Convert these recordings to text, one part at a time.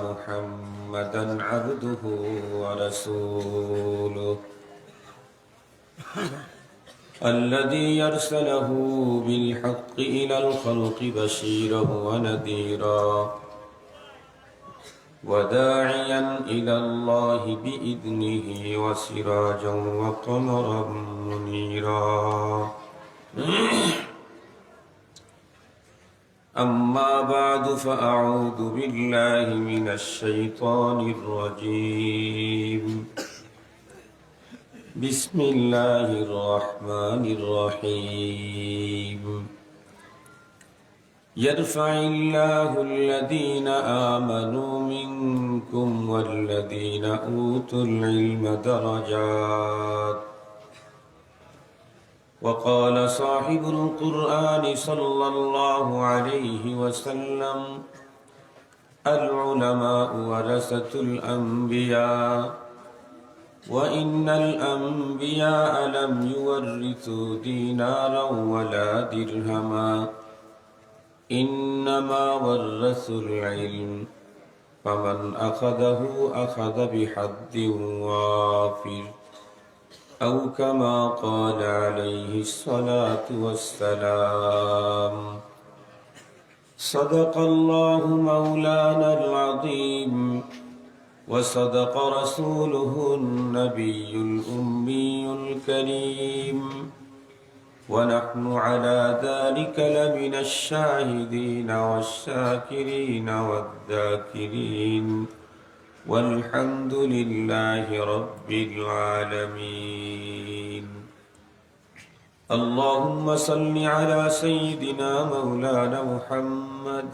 محمدا عبده ورسوله الذي أرسله بالحق إلى الخلق بشيرا ونذيرا وداعيا إلى الله بإذنه وسراجا وقمرا منيرا أما بعد فأعوذ بالله من الشيطان الرجيم بسم الله الرحمن الرحيم يرفع الله الذين آمنوا منكم والذين أوتوا العلم درجات وقال صاحب القرآن صلى الله عليه وسلم العلماء ورثة الأنبياء وإن الأنبياء لم يورثوا دينارا ولا درهما إنما ورثوا العلم فمن أخذه أخذ بحظ وافر أو كما قال عليه الصلاة والسلام صدق الله مولانا العظيم وصدق رسوله النبي الأمي الكريم ونحن على ذلك لمن الشاهدين والشاكرين والذاكرين والحمد لله رب العالمين اللهم صل على سيدنا مولانا محمد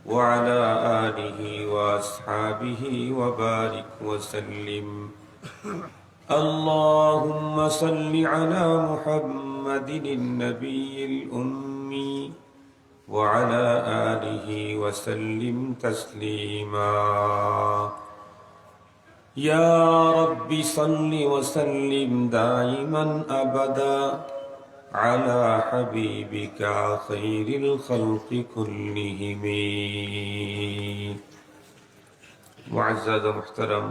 وعلى آله وأصحابه وبارك وسلم اللهم صل على محمد النبي الأمي وعلى آله وسلم تسليما يا رب صل وسلم دائما أبدا على حبيبك خير الخلق كلهم معزز محترم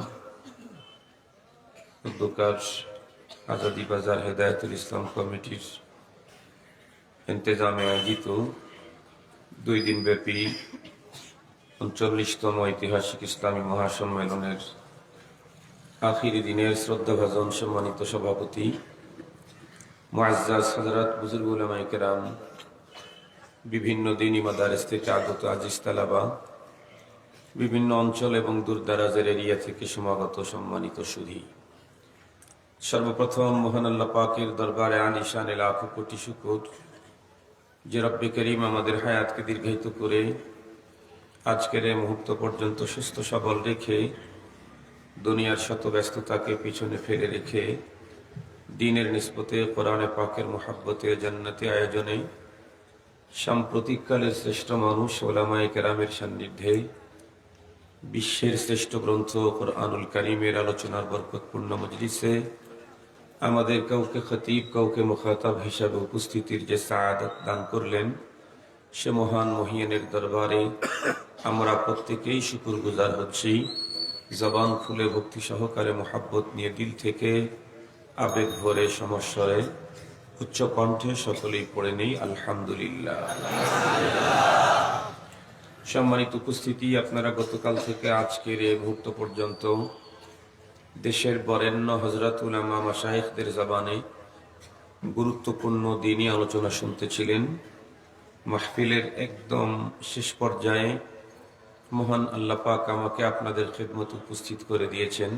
উদ্যোক্তার আজাদি বাজার হেদায়েতুল ইসলাম কমিটির ইন্তেজামে আয়োজিত 2 দিনব্যাপী 39তম ঐতিহাসিক ইসলামী মহাসম্মেলনের আখিরি দিনের শ্রদ্ধাভাজন সম্মানিত সভাপতি মুআজ্জাজ হযরত বুজুর্গ উলামায়ে কেরাম, বিভিন্ন দ্বীনি মাদারিস থেকে আগত আজিজ তালাবা, বিভিন্ন অঞ্চল এবং দূরদারাজের এরিয়া থেকে সমাগত সম্মানিত সুধী, সর্বপ্রথম মহান আল্লাহ পাকের দরবারে আনিশানে লাখো কোটি শুকর যে রব্বে করিম আমাদের হায়াতকে দীর্ঘায়িত করে আজকের এই মুহূর্ত পর্যন্ত সুস্থ সবল রেখে দুনিয়ার শত ব্যস্ততাকে পিছনে ফেলে রেখে দ্বীনের নিসবতে কোরআনে পাকের মুহাব্বতে জান্নাতি আয়োজনে সাম্প্রতিককালের শ্রেষ্ঠ মানুষ উলামায়ে কেরামের সান্নিধ্যে বিশ্বের শ্রেষ্ঠ গ্রন্থ কোরআনুল কারীমের আলোচনার বরকতপূর্ণ মজলিসে আমাদের কাউকে খতিব কাউকে মুখাতাব হিসাবে উপস্থিতির যে সাআদত দান করলেন, সে মহান মহিয়ানের দরবারে আমরা প্রত্যেকেই শুকরগুজার হচ্ছি। জবান খুলে ভক্তি সহকারে মুহাব্বত নিয়ে দিল থেকে আবেগ ভরে সমস্বরে উচ্চ কণ্ঠে সকলেই পড়ে নেই আলহামদুলিল্লাহ। সম্মানিত উপস্থিতি, আপনারা গতকাল থেকে আজকের এই মুহূর্ত পর্যন্ত দেশের বরেণ্য হযরত উলামা মাশায়েখদের জবানে গুরুত্বপূর্ণ দ্বীনি আলোচনা শুনতেছিলেন। মাহফিলের একদম শেষ পর্যায়ে মহান আল্লাহ পাক আমাকে আপনাদের খেদমতে উপস্থিত করে দিয়েছেন।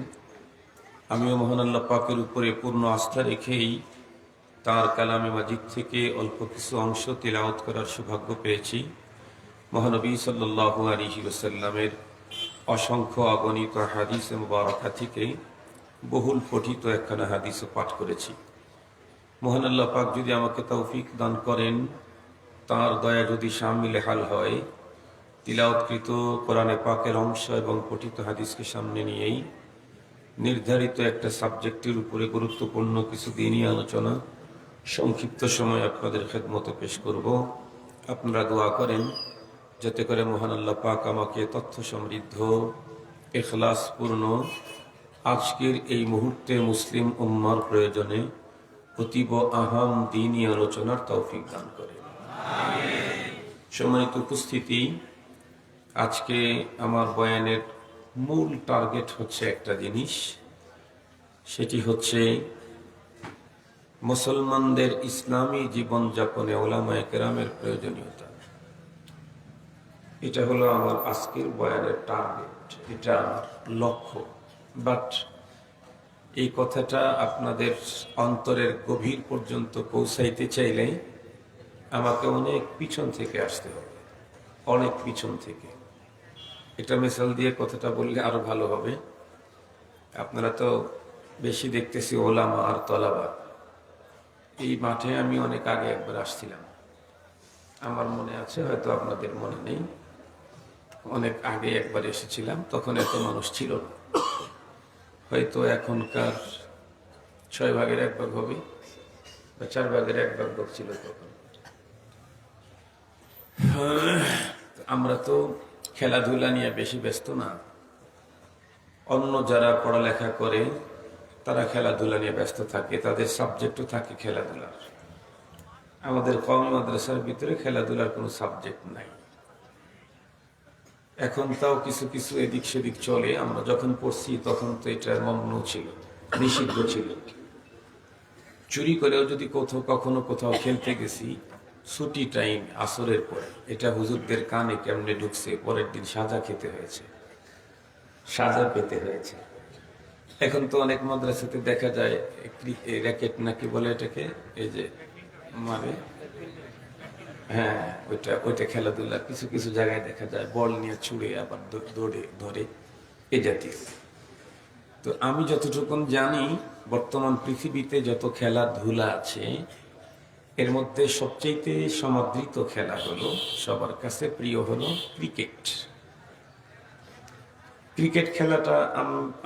আমিও মহান আল্লাহ পাকের উপরে পূর্ণ আস্থা রেখেই তাঁর কালামে মাজিদ থেকে অল্প কিছু অংশ তিলাওয়াত করার সৌভাগ্য পেয়েছি। মহানবী সাল্লাল্লাহু আলাইহি ওয়াসাল্লামের অসংখ্য অগণিত হাদিস মুবারাকা থেকে বহুল পঠিত একখানা হাদিসও পাঠ করেছি। মহান আল্লাহ পাক যদি আমাকে তৌফিক দান করেন, তাঁর দয়া যদি শামিলে হাল হয়, তিলাওয়াতকৃত কোরআনে পাকের অংশ এবং পঠিত হাদিসকে সামনে নিয়েই নির্ধারিত একটা সাবজেক্টের উপরে গুরুত্বপূর্ণ কিছু দ্বীনি আলোচনা সংক্ষিপ্ত সময় আপনাদের খেদমতে পেশ করব। আপনারা দোয়া করেন যাতে করে মহান আল্লাহ পাক আমাকে তথ্য সমৃদ্ধ ইখলাস পূর্ণ আজকের এই মুহূর্তে মুসলিম উম্মার প্রয়োজনে অতীব আহাম দ্বীনি আলোচনার তৌফিক দান করে। সম্মানিত উপস্থিতি, আজকে আমার বয়ানের মূল টার্গেট হচ্ছে একটা জিনিস, সেটি হচ্ছে মুসলমানদের ইসলামী জীবনযাপনে উলামায়ে কেরামের প্রয়োজনীয়তা। এটা হলো আমার আজকের বয়ানের টার্গেট, এটা আমার লক্ষ্য। বাট এই কথাটা আপনাদের অন্তরের গভীর পর্যন্ত পৌঁছাইতে চাইলে আমাকে অনেক পিছন থেকে আসতে হবে, অনেক পিছন থেকে। এটা মিসাল দিয়ে কথাটা বললে আরো ভালো হবে। আপনারা তো বেশি দেখতেছি ওলামা আর তলাবা। এই মাঠে আমি অনেক আগে একবার আসছিলাম, আমার মনে আছে, হয়তো আপনাদের মনে নেই। অনেক আগে একবার এসেছিলাম, তখন এত মানুষ ছিল না। হয়তো এখনকার 6 ভাগের 1 ভাগ হবে বা 4 ভাগের 1 ভাগ ছিল তখন। আমরা তো খেলাধুলা নিয়ে বেশি ব্যস্ত না। অন্য যারা পড়ালেখা করে তারা খেলাধুলা নিয়ে ব্যস্ত থাকে, তাদের সাবজেক্টও থাকে খেলাধুলার। আমাদের কওমি মাদ্রাসার ভিতরে খেলাধুলার কোনো সাবজেক্ট নাই। এখন তাও কিছু কিছু এদিক সেদিক চলে। আমরা যখন পড়ছি তখন তো এটা মমনু ছিল, নিষিদ্ধ ছিল। চুরি করেও যদি কখনো কোথাও খেলতে গেছি, ছুটি টাইম আসরের পরে, এটা হুজুরদের কানে কেমনে ঢুকছে, পরের দিন সাজা খেতে হয়েছে, সাজা পেতে হয়েছে। এখন তো অনেক মাদ্রাসাতে দেখা যায় র্যাকেট নাকি বলে এটাকে, এই যে মানে হ্যাঁ, ওইটা খেলাধুলা কিছু কিছু জায়গায় দেখা যায় বল নিয়ে ছুড়ে আবার দৌড়ে ধরে এ জাতীয়। তো আমি যতটুকু জানি, বর্তমান পৃথিবীতে যত খেলাধুলা আছে এর মধ্যে সবচেয়ে সমাদৃত খেলা হলো, সবার কাছে প্রিয় হলো ক্রিকেট। ক্রিকেট খেলাটা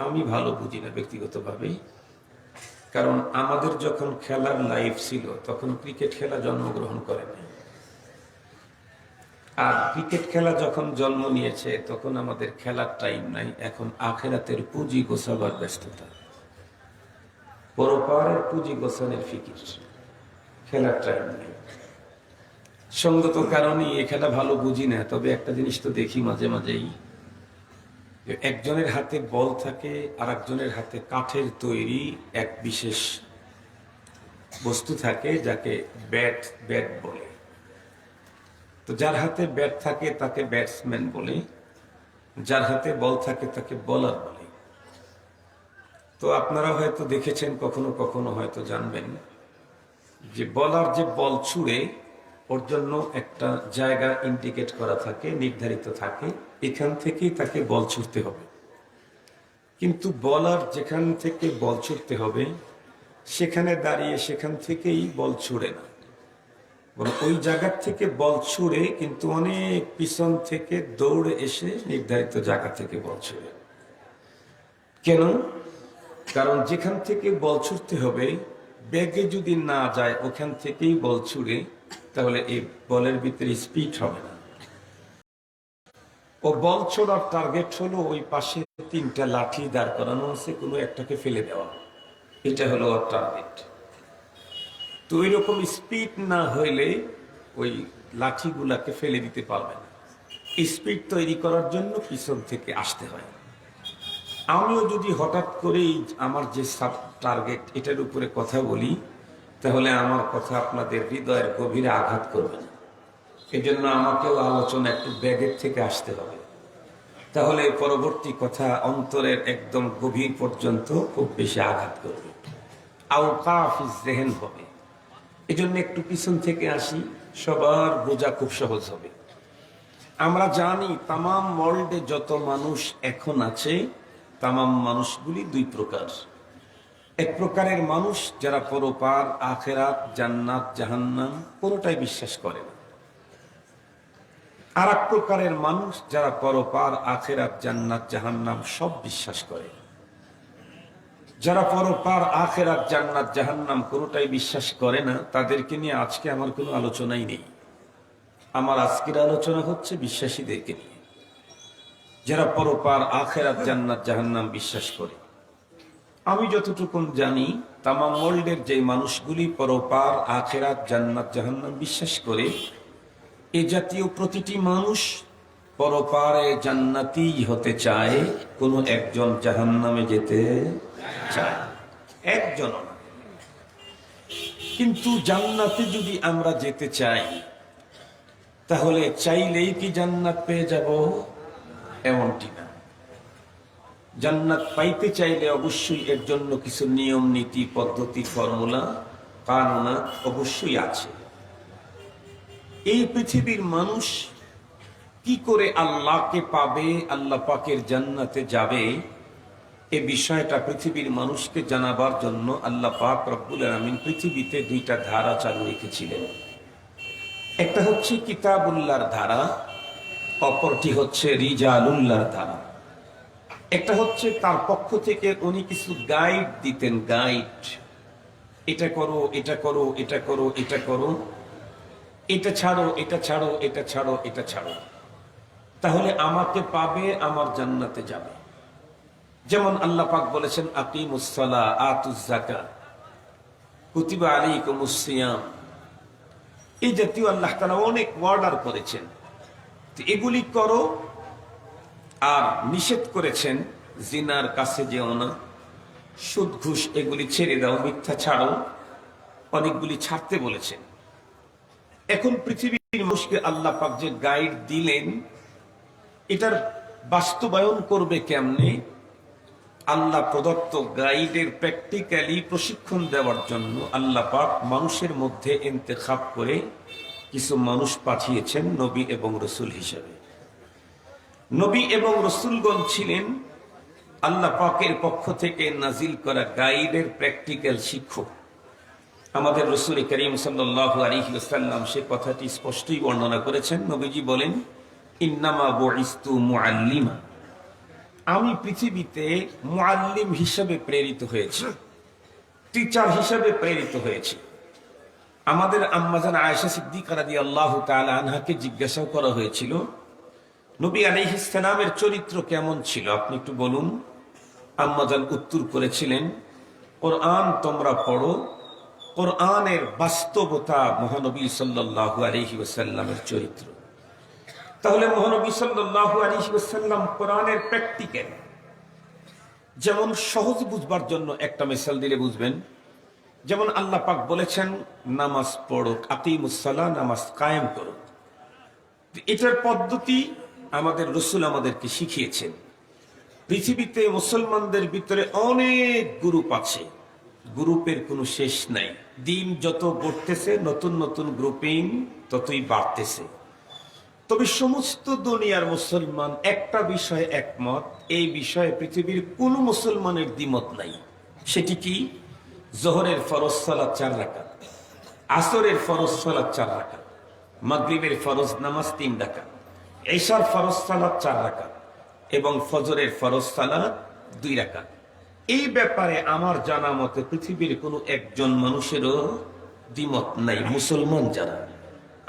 আমি ভালো বুঝি না ব্যক্তিগতভাবে, কারণ আমাদের যখন খেলার লাইফ ছিল তখন ক্রিকেট খেলা জন্মগ্রহণ করে নাই। আর ক্রিকেট খেলা যখন জন্ম নিয়েছে তখন আমাদের খেলার টাইম নাই। এখন আখেরাতের পুঁজি গোছাবার ব্যস্ততা, পরপারের পুঁজি গোছানোর ফিকির, খেলার টাইম নেই। সঙ্গত কারণে এই খেলা ভালো বুঝি না। তবে একটা জিনিস তো দেখি মাঝে মাঝেই, একজনের হাতে বল থাকে আর একজনের হাতে কাঠের তৈরি এক বিশেষ বস্তু থাকে যাকে ব্যাট বলে। তো যার হাতে ব্যাট থাকে তাকে ব্যাটসম্যান বলে, যার হাতে বল থাকে তাকে বোলার বলে। তো আপনারা হয়তো দেখেছেন, কখনো কখনো হয়তো জানবেন যে বলার যে বল ছুড়ে, ওর জন্য একটা জায়গা ইন্ডিকেট করা থাকে, নির্ধারিত থাকে, এখান থেকেই তাকে বল ছুড়তে হবে। কিন্তু বলার যেখান থেকে বল ছুড়তে হবে সেখানে দাঁড়িয়ে সেখান থেকেই বল ছুড়ে না, ওই জায়গার থেকে বল ছুড়ে কিন্তু অনেক পিছন থেকে দৌড়ে এসে নির্ধারিত জায়গা থেকে বল ছুড়ে। কেন? কারণ যেখান থেকে বল ছুড়তে হবে ব্যাগে যদি না যায় ওখান থেকেই বল ছুড়ে, তাহলে এই বলের ভিতরে স্পিড হবে না। ও বল ছোড়ার টার্গেট হলো ওই পাশে 3টা লাঠি দাঁড় করানো আছে, কোনো একটাকে ফেলে দেওয়া, এটা হলো ওর টার্গেট। তো ওই রকম স্পিড না হইলে ওই লাঠিগুলাকে ফেলে দিতে পারবে না। স্পিড তৈরি করার জন্য পিছন থেকে আসতে হয়। আমিও যদি হঠাৎ করেই আমার যে সাব টার্গেট এটার উপরে কথা বলি, তাহলে আমার কথা আপনাদের হৃদয়ের গভীরে আঘাত করবে না। এই জন্য আমাকেও আলোচনা একটু ব্যাগের থেকে আসতে হবে, তাহলে পরবর্তী কথা অন্তরের একদম গভীর পর্যন্ত খুব বেশি আঘাত করবে, আওকাফিজ জেহেন হবে। এই জন্য একটু পিছন থেকে আসি, সবার বোঝা খুব সহজ হবে। আমরা জানি তামাম ওয়ার্ল্ডে যত মানুষ এখন আছে, তামাম মানুষগুলি 2 প্রকার। এক প্রকারের মানুষ যারা পরপার, আখেরাত, জান্নাত, জাহান্নাম কোনোটাই বিশ্বাস করে না। আর এক প্রকারের মানুষ যারা পরপার, আখেরাত, জান্নাত, জাহান্নাম সব বিশ্বাস করে। যারা পরপার, আখেরাত, জান্নাত, জাহান্নাম কোনোটাই বিশ্বাস করে না, তাদেরকে নিয়ে আজকে আমার কোনো আলোচনাই নেই। আমার আজকের আলোচনা হচ্ছে বিশ্বাসীদেরকে নিয়ে, যারা পরপার, আখেরাত, জান্নাত, জাহান্নাম বিশ্বাস করে। আমি যতটুকু জানি তামাম ওয়ার্ল্ডের যে মানুষগুলি পরপার, আখেরাত, জান্নাত, জাহান্নাম বিশ্বাস করে, এ জাতীয় প্রতিটি মানুষ পরপারে জান্নাতি হতে চায়, কোনো একজন জাহান্নামে যেতে চায়, একজনও না। কিন্তু জান্নাতে যদি আমরা যেতে চাই, তাহলে চাইলেই কি জান্নাত পেয়ে যাব? এমনটি না। জান্নাত পাইতে চাইলে অবশ্যই এর জন্য কিছু নিয়ম, নীতি, পদ্ধতি, ফর্মুলা, কানুনা অবশ্যই আছে। এই পৃথিবীর মানুষ কি করে আল্লাহকে পাবে, আল্লাহ পাকের জান্নাতে যাবে, এ বিষয়টা পৃথিবীর মানুষকে জানাবার জন্য আল্লাহ পাক রব্বুল আলামিন পৃথিবীতে দুইটা ধারা চালু রেখেছিলেন। একটা হচ্ছে কিতাবুল্লাহর ধারা, অপরটি হচ্ছে রিজালুল্লাহর ধারা। একটা হচ্ছে তার পক্ষ থেকে উনি কিছু গাইড দিতেন, গাইড, এটা করো, এটা করো, এটা করো, এটা করো, এটা ছাড়ো, এটা ছাড়ো, এটা ছাড়ো, এটা ছাড়ো, তাহলে আমাকে পাবে, আমার জান্নাতে যাবে। যেমন আল্লাহ পাক বলেছেন আকিমুস সালাহ আতুজ যাকাত কুতিবা আলাইকুমুস সিয়াম, এই জাতীয় আল্লাহ তাআলা অনেক অর্ডার করেছেন, এগুলি করো। আর নিষেধ করেছেন জিনার কাছে যেও না, সুদ ঘুষ এগুলি ছেড়ে দাও, মিথ্যা ছাড়ো, অনেকগুলি ছাড়তে বলেছেন। এখন পৃথিবীর মানুষকে আল্লাহ পাক যে গাইড দিলেন, এটার বাস্তবায়ন করবে কেমনে? আল্লাহ প্রদত্ত গাইডের প্র্যাকটিক্যালি প্রশিক্ষণ দেওয়ার জন্য আল্লাহ পাক মানুষের মধ্যে ইন্তেখাব করে কিছু মানুষ পাঠিয়েছেন নবী এবং রসুল হিসেবে। নবী এবং রসুলগণ ছিলেন আল্লাহ পাকের পক্ষ থেকে নাজিল করা গাইডের প্র্যাকটিক্যাল শিক্ষক। আমাদের রসুল করিম সাল্লাল্লাহু আলাইহি ওয়াসাল্লাম সে কথাটি স্পষ্টই বর্ণনা করেছেন। নবীজি বলেন, ইন্নামা বুইস্তু মুআল্লিমা, আমি পৃথিবীতে মুআল্লিম হিসেবে প্রেরিত হয়েছি, টিচার হিসেবে প্রেরিত হয়েছি। আমাদের আম্মাজান আয়েশা সিদ্দিকা রাদিয়াল্লাহু তাআলা আনহাকে জিজ্ঞাসা করা হয়েছিল, নবী আলাইহিস সালামের চরিত্র কেমন ছিল, আপনি একটু বলুন। আম্মাজান উত্তর করেছিলেন, কোরআন তোমরা পড়ো, কোরআনের বাস্তবতা মহানবী সাল্লাল্লাহু আলাইহি ওয়াসাল্লামের চরিত্র। তাহলে মহানবী সাল্লাল্লাহু আলাইহি ওয়াসাল্লাম কোরআনের প্র্যাকটিক্যাল। যেমন সহজ বুঝবার জন্য একটা মিসাল দিলে বুঝবেন। যেমন আল্লাহ পাক বলেছেন নামাজ পড়ো, আকিমুস সালাহ, নামাজ কায়েম করো। এটার পদ্ধতি আমাদের রাসূল আমাদেরকে শিখিয়েছেন। পৃথিবীতে মুসলমানদের ভিতরে অনেক গ্রুপ আছে, গ্রুপের কোনো শেষ নাই। দিন যত গড়তেছে, নতুন নতুন গ্রুপিং ততই বাড়তেছে। তবে সমস্ত দুনিয়ার মুসলমান একটা বিষয়ে একমত, এই বিষয়ে পৃথিবীর কোন মুসলমানের দ্বিমত নাই। সেটি কি? জোহরের ফরজ সালাত 4 রাকাত, আসরের ফরজ সালাত 4 রাকাত, মাগরিবের ফরজ নামাজ 3 রাকাত, ইশার ফরজ সালাত 4 রাকাত এবং ফজরের ফরজ সালাত 2 রাকাত। এই ব্যাপারে আমার জানা মতে পৃথিবীর কোনো একজন মানুষেরও দ্বিমত নাই। মুসলমান যারা,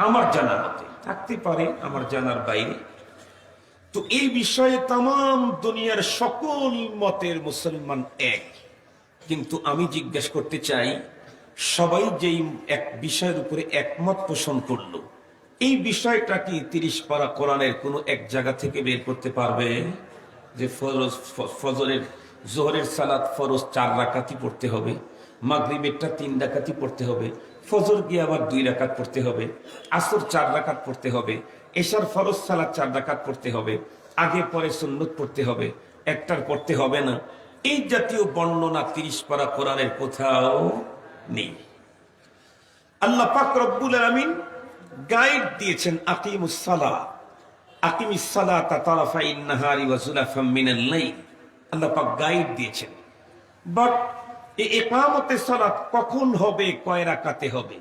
আমার জানা মতে, থাকতে পারে আমার জানার বাইরে। তো এই বিষয়ে তাম দুনিয়ার সকল মতের মুসলমান এক। কিন্তু আমি জিজ্ঞেস করতে চাই, সবাই যেই এক বিষয়ের উপরে একমত পোষণ করলো, এই বিষয়টা কি 30 পারা কোরআনের কোনো এক জায়গা থেকে বের করতে পারবে যে ফজরের জোহরের সালাত ফরজ 4 রাকাতই পড়তে হবে, মাগরিবেরটা 3 রাকাতই পড়তে হবে, ফজর গিয়ে আবার 2 রাকাত পড়তে হবে, আসর 4 রাকাত পড়তে হবে, এশার ফরজ সালাত 4 রাকাত পড়তে হবে, আগে পরে সুন্নত পড়তে হবে, একটার পড়তে হবে না? এই জাতীয় বর্ণনা 30 পারা কোরআনের কোথাও নেই। আল্লাহ পাক রব্বুল আলামিন গাইড দিয়েছেন আকিমুস সালাহ, আকিমিস সালাতা তারাফাইন নাহারি ওয়া যুলাফাম মিনাল লাইল। আল্লাহ পাক গাইড দিয়েছেন। বাট এই ইকামতে সালাত কখন হবে, কয় রাকাতে হবে?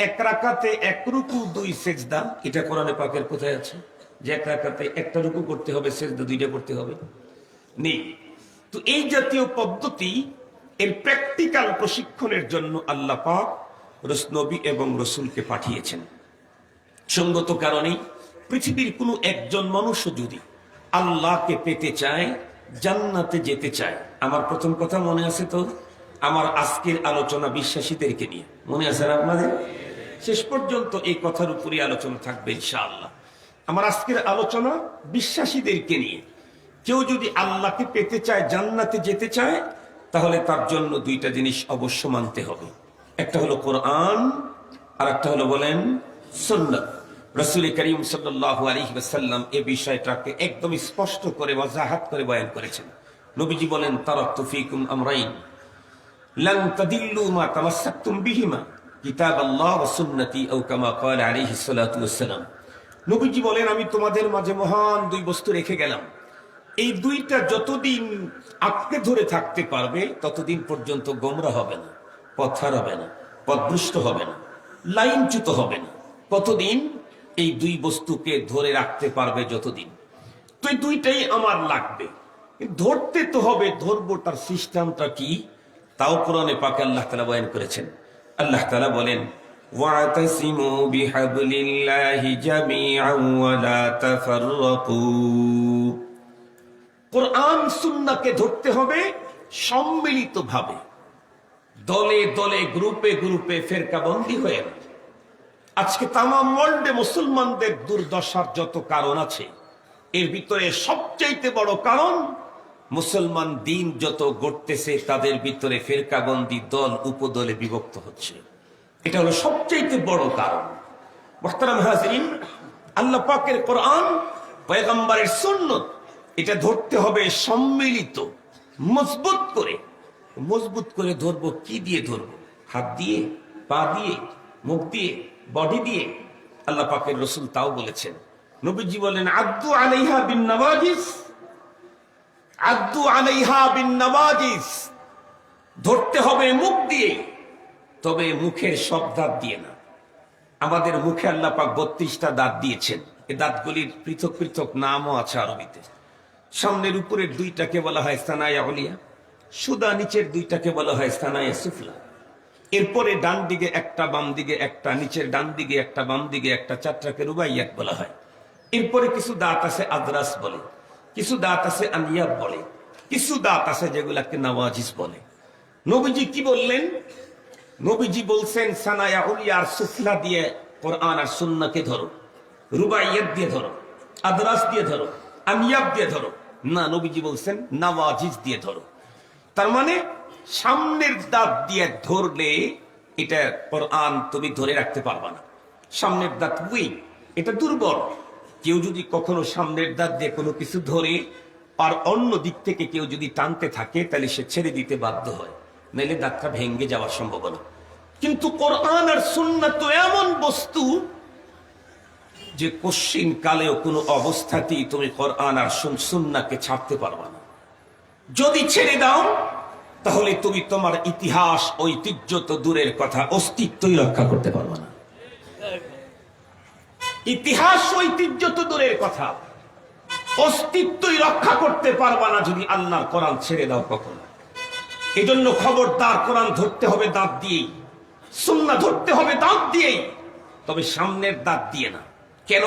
1 রাকাতে 1 রুকু 2 সিজদা, এটা কোরআনে পাকের কোথায় আছে যে 1 রাকাতে 1টা রুকু করতে হবে, সিজদা 2টা করতে হবে? নেই। তো এই জাতীয় পদ্ধতি, এর প্র্যাকটিক্যাল প্রশিক্ষণের জন্য আল্লাহ পাক নবী এবং রাসূলকে পাঠিয়েছেন। সঙ্গত কারণে পৃথিবীর কোনো একজন মানুষ যদি আল্লাহকে পেতে চায়, জান্নাতে যেতে চায়, আমার প্রথম কথা মনে আছে তো, আমার আজকের আলোচনা বিশ্বাসীদেরকে নিয়ে, মনে আছে না আপনাদের? শেষ পর্যন্ত এই কথার উপরই আলোচনা থাকবে ইনশাআল্লাহ। আমার আজকের আলোচনা বিশ্বাসীদেরকে নিয়ে। কেউ যদি আল্লাহকে পেতে চায়, জান্নাতে যেতে চায়, তাহলে তার জন্য দুইটা জিনিস অবশ্য মানতে হবে। একটা হলো কোরআন, আর একটা হলো বলেন সুন্নাত। রাসূল করিম সাল্লাল্লাহু আলাইহি ওয়াসাল্লাম এই বিষয়টাকে একদম স্পষ্ট করে ওয়াজাহাত করে বয়ান করেছেন। নবীজি বলেন, তারাকতু ফীকুম আমরাইন লান তাদিল্লু মা তামাসসাকতুম বিহিমা কিতাবাল্লাহ ওয়া সুন্নতি, আও কামা ক্বালা আলাইহিস সালাতু ওয়াসসালাম। নবীজি বলেন, আমি তোমাদের মাঝে মহান দুই বস্তু রেখে গেলাম। এই দুইটা যতদিন আঁকড়ে ধরে থাকতে পারবে, ততদিন পর্যন্ত গোমরা হবে না, পথ হারাবে না, পথভ্রষ্ট হবে না, লাইনচ্যুত হবে না। কতদিন? এই দুই বস্তুকে ধরে রাখতে পারবে যতদিন। তো এই দুইটাই আমার লাগবে, ধরতে তো হবে। ধরবো, তার সিস্টেমটা কি, তাও কোরআনে পাকে আল্লাহ তাআলা বয়ান করেছেন। আল্লাহ তাআলা বলেন, ওয়াতাসিমু বিহাবলিল্লাহি জামিআন ওয়া লা তাফাররাকু। কোরআন সুন্নাহকে ধরতে হবে সম্মিলিতভাবে, দলে দলে, গ্রুপে গ্রুপে, ফেরকাবন্দি হয়ে না। আজকে তামাম ওয়ার্ল্ডে মুসলমানদের দুর্দশার যত কারণ আছে, এর ভিতরে সবচাইতে বড় কারণ, মুসলমান দিন যত গড়তেছে, তাদের ভিতরে ফেরকাবন্দি, দল উপদলে বিভক্ত হচ্ছে। এটা হলো সবচাইতে বড় কারণ। মুহতারাম হাজিরিন, আল্লাহ পাকের কোরআন, পয়গম্বরের সুন্নাত, এটা ধরতে হবে সম্মিলিত, মজবুত করে। মজবুত করে ধরবো, কি দিয়ে ধরবো? হাত দিয়ে, পা দিয়ে, মুখ দিয়ে, বডি দিয়ে? আল্লাহ পাকের রাসূল তাও বলেছেন। নবীজি বলেন, আদ্দু আলাইহা বিন নওয়াজিস, আদ্দু আলাইহা বিন নওয়াজিস। ধরতে হবে মুখ দিয়ে, তবে মুখের সব দাঁত দিয়ে না। আমাদের মুখে আল্লাহ পাক 32টা দাঁত দিয়েছেন। এই দাঁতগুলির পৃথক পৃথক নামও আছে আরবিতে। সামনের উপরের দুইটাকে বলা হয় সানায়া উলিয়া, সুদা নিচের দুইটাকে বলা হয় সানায়া সুফলা। এরপরে ডান দিকে একটা, বাম দিকে একটা, নিচের ডান দিকে একটা, বাম দিকে একটা, চারটাকে রুবাইয়াত বলা হয়। এরপরে কিছু দাঁত আছে আদরাস বলে, কিছু দাঁত আছে আনিয়াব বলে, কিছু দাঁত আছে যেগুলাকে নওয়াজিস বলে। নবীজি কি বললেন? নবীজি বলছেন, সানায়া উলিয়া আর সুফলা দিয়ে কোরআন আর সুন্নাহকে ধরো, রুবাইয়াত দিয়ে ধরো, আদরাস দিয়ে ধরো, আনিয়াব দিয়ে ধরো না। নবীজি বলছেন নওয়াজিস দিয়ে ধরো। তার মানে সামনের দাঁত দিয়ে ধরলে এটা কোরআন তুমি ধরে রাখতে পারবা না। সামনের দাঁত উইক, এটা দুর্বল। কেউ যদি কখনো সামনের দাঁত দিয়ে কোনো কিছু ধরে, আর অন্য দিক থেকে কেউ যদি টানতে থাকে, তাহলে সে ছেড়ে দিতে বাধ্য হয়, নাইলে দাঁতটা ভেঙে যাওয়ার সম্ভাবনা। কিন্তু কোরআন আর সুন্নাহ তো এমন বস্তু যে কশিন কালেও কোনো অবস্থাতেই তুমি কোরআন আর সুন্নাহকে ছাড়তে পারবা না। যদি ছেড়ে দাও, তাহলে তুমি তোমার ইতিহাস, ঐতিহ্য তো দূরের কথা, অস্তিত্বই রক্ষা করতে পারবে না। ইতিহাস, ঐতিহ্য তো দূরের কথা, অস্তিত্বই রক্ষা করতে পারবা না যদি আল্লাহর কোরআন ছেড়ে দাও কখনো। এই জন্য খবরদার, কোরআন ধরতে হবে দাঁত দিয়েই, সুন্নাহ ধরতে হবে দাঁত দিয়েই, তবে সামনের দাঁত দিয়ে না। কেন?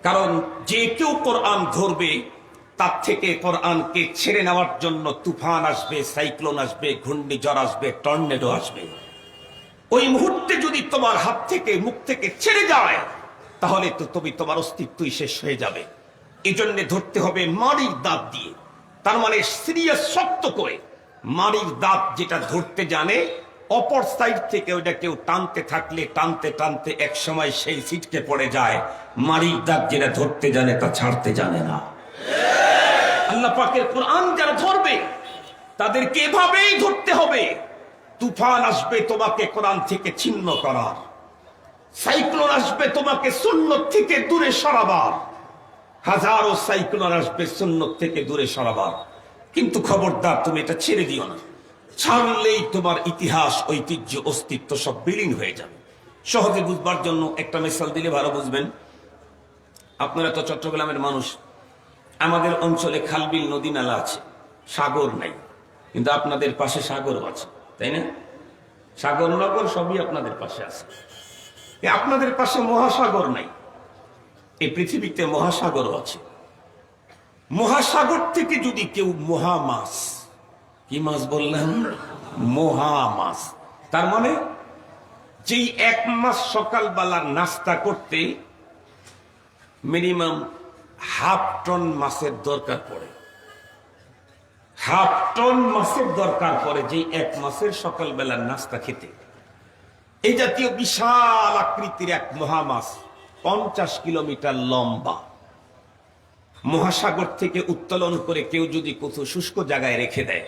কারণ যে কেউ কোরআন ধরবে, তার থেকে কোরআনকে ছেড়ে নেওয়ার জন্য তুফান আসবে, সাইক্লোন আসবে, ঘূর্ণিঝড় আসবে, টর্নেডো আসবে। ওই মুহূর্তে যদি তোমার হাত থেকে, মুখ থেকে ছেড়ে যায়, তাহলে তো তুমি, তোমার অস্তিত্বই শেষ হয়ে যাবে। এই জন্য ধরতে হবে মাড়ির দাঁত দিয়ে। তার মানে সিরিয়াস, শক্ত করে। মাড়ির দাঁত যেটা ধরতে জানে, অপর সাইড থেকে ওইটা কেউ টানতে থাকলে, টানতে টানতে এক সময় সেই ছিটকে পড়ে যায়। মাড়ির দাঁত যেটা ধরতে জানে, তা ছাড়তে জানে না। আল্লাহ পাকের কোরআন যারা ধরবে, তাদেরকে এভাবেই ধরতে হবে। তুফান আসবে তোমাকে কোরআন থেকে ছিন্ন করার, সাইক্লোন আসবে তোমাকে সুন্নাত থেকে দূরে সরাবার, হাজারো সাইক্লোন আসবে সুন্নাত থেকে দূরে সরাবার। কিন্তু খবরদার, তুমি এটা ছেড়ে দিও না। ছাড়লেই তোমার ইতিহাস, ঐতিহ্য, অস্তিত্ব সব বিলীন হয়ে যাবে। সহজে বুঝবার জন্য একটা মিসাল দিলে ভালো বুঝবেন। আপনারা তো চট্টগ্রামের মানুষ। আমাদের অঞ্চলে খালবিল, নদী নালা আছে, সাগর নাই। কিন্তু আপনাদের পাশে সাগর আছে, তাই না? সাগর নগর সবই আপনাদের পাশে আছে। আপনাদের পাশে মহাসাগর নাই, এই পৃথিবীতে মহাসাগরও আছে। মহাসাগর থেকে যদি কেউ মহামাছ, কি মাছ বললেন? মহামাছ। তার মানে যেই 1 মাস সকালবেলার নাস্তা করতে মিনিমাম 1/2 টন মাছের দরকার পড়ে, 1/2 টন মাছের দরকার পড়ে যেই 1 মাসের সকালবেলার নাস্তা খেতে। এই জাতীয় বিশাল আকৃতির এক মহামাছ 50 কিলোমিটার লম্বা, মহাসাগর থেকে উত্তোলন করে কেউ যদি কোথাও শুষ্ক জায়গায় রেখে দেয়,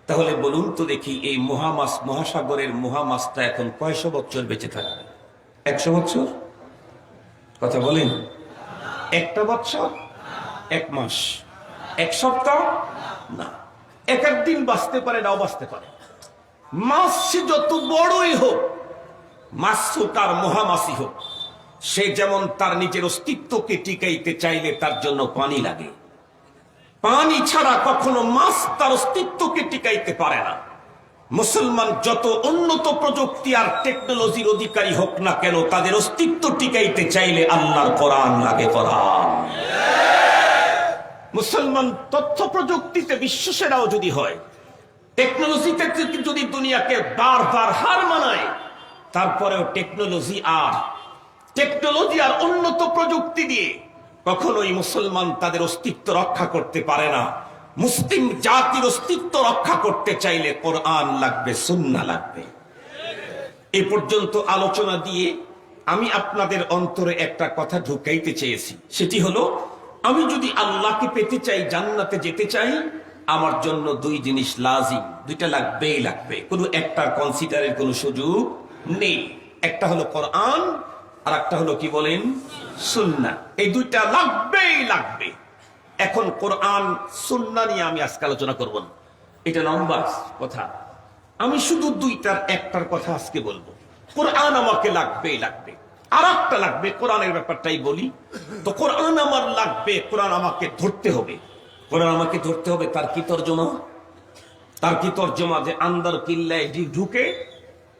তাহলে বলুন তো দেখি এই মহামাছ, মহাসাগরের মহামাছটা এখন কয়শো বছর বেঁচে থাকবে? 100 বছর? কথা বলেন। 1টা বছর, 1 মাস, 1 সপ্তাহ না, 1 দিন বাঁচতে পারে, নাও বাঁচতে পারে। মাছ সে যত বড়ই হোক, মাছ হোক আর মহামাছি হোক, সে যেমন তার নিজের অস্তিত্বকে টিকাইতে চাইলে তার জন্য পানি লাগে। পানি ছাড়া কখনো মাছ তার অস্তিত্বকে টিকাইতে পারে না। মুসলমান যত উন্নত প্রযুক্তি আর টেকনোলজির অধিকারী হোক না কেন, তাদের অস্তিত্ব টিকাইতে চাইলে আল্লাহর কোরআন লাগে। কোরআন। মুসলমান তথ্য প্রযুক্তিতে বিশ্বসেরাও যদি হয়, টেকনোলজিতে যদি দুনিয়াকে বারবার হার মানায়, তারপরেও টেকনোলজি আর উন্নত প্রযুক্তি দিয়ে কখনোই মুসলমান তাদের অস্তিত্ব রক্ষা করতে পারে না। মুসলিম জাতির অস্তিত্ব রক্ষা করতে চাইলে কোরআন লাগবে, সুন্নাহ লাগবে। এ পর্যন্ত আলোচনা দিয়ে আমি আপনাদের অন্তরে একটা কথা ঢুকাইতে চেয়েছি, সেটি হলো, আমি যদি আল্লাহকে পেতে চাই, জান্নাতে যেতে চাই, আমার জন্য 2 জিনিস লাজিম, 2টা লাগবেই লাগবে, কোনো একটার কনসিডারের কোনো সুযোগ নেই। একটা হলো কোরআন, আর একটা হলো কি বলেন? সুন্নাহ। এই 2টা লাগবেই লাগবে। এখন কোরআন সুন্নাহ নিয়ে আমি আজকে আলোচনা করব না, এটা লম্বা কথা। আমি শুধু 2টার একটার কথা আজকে বলবো। কোরআন আমাকে লাগবেই লাগবে, আর একটা লাগবে, কোরআনের ব্যাপারটাই বলি। তো কোরআন আমার লাগবে, কোরআন আমাকে ধরতে হবে। কোরআন আমাকে ধরতে হবে, তার কি তর্জমা? তার কি তর্জমা? যে আন্দার কিল্লায় ঢুকে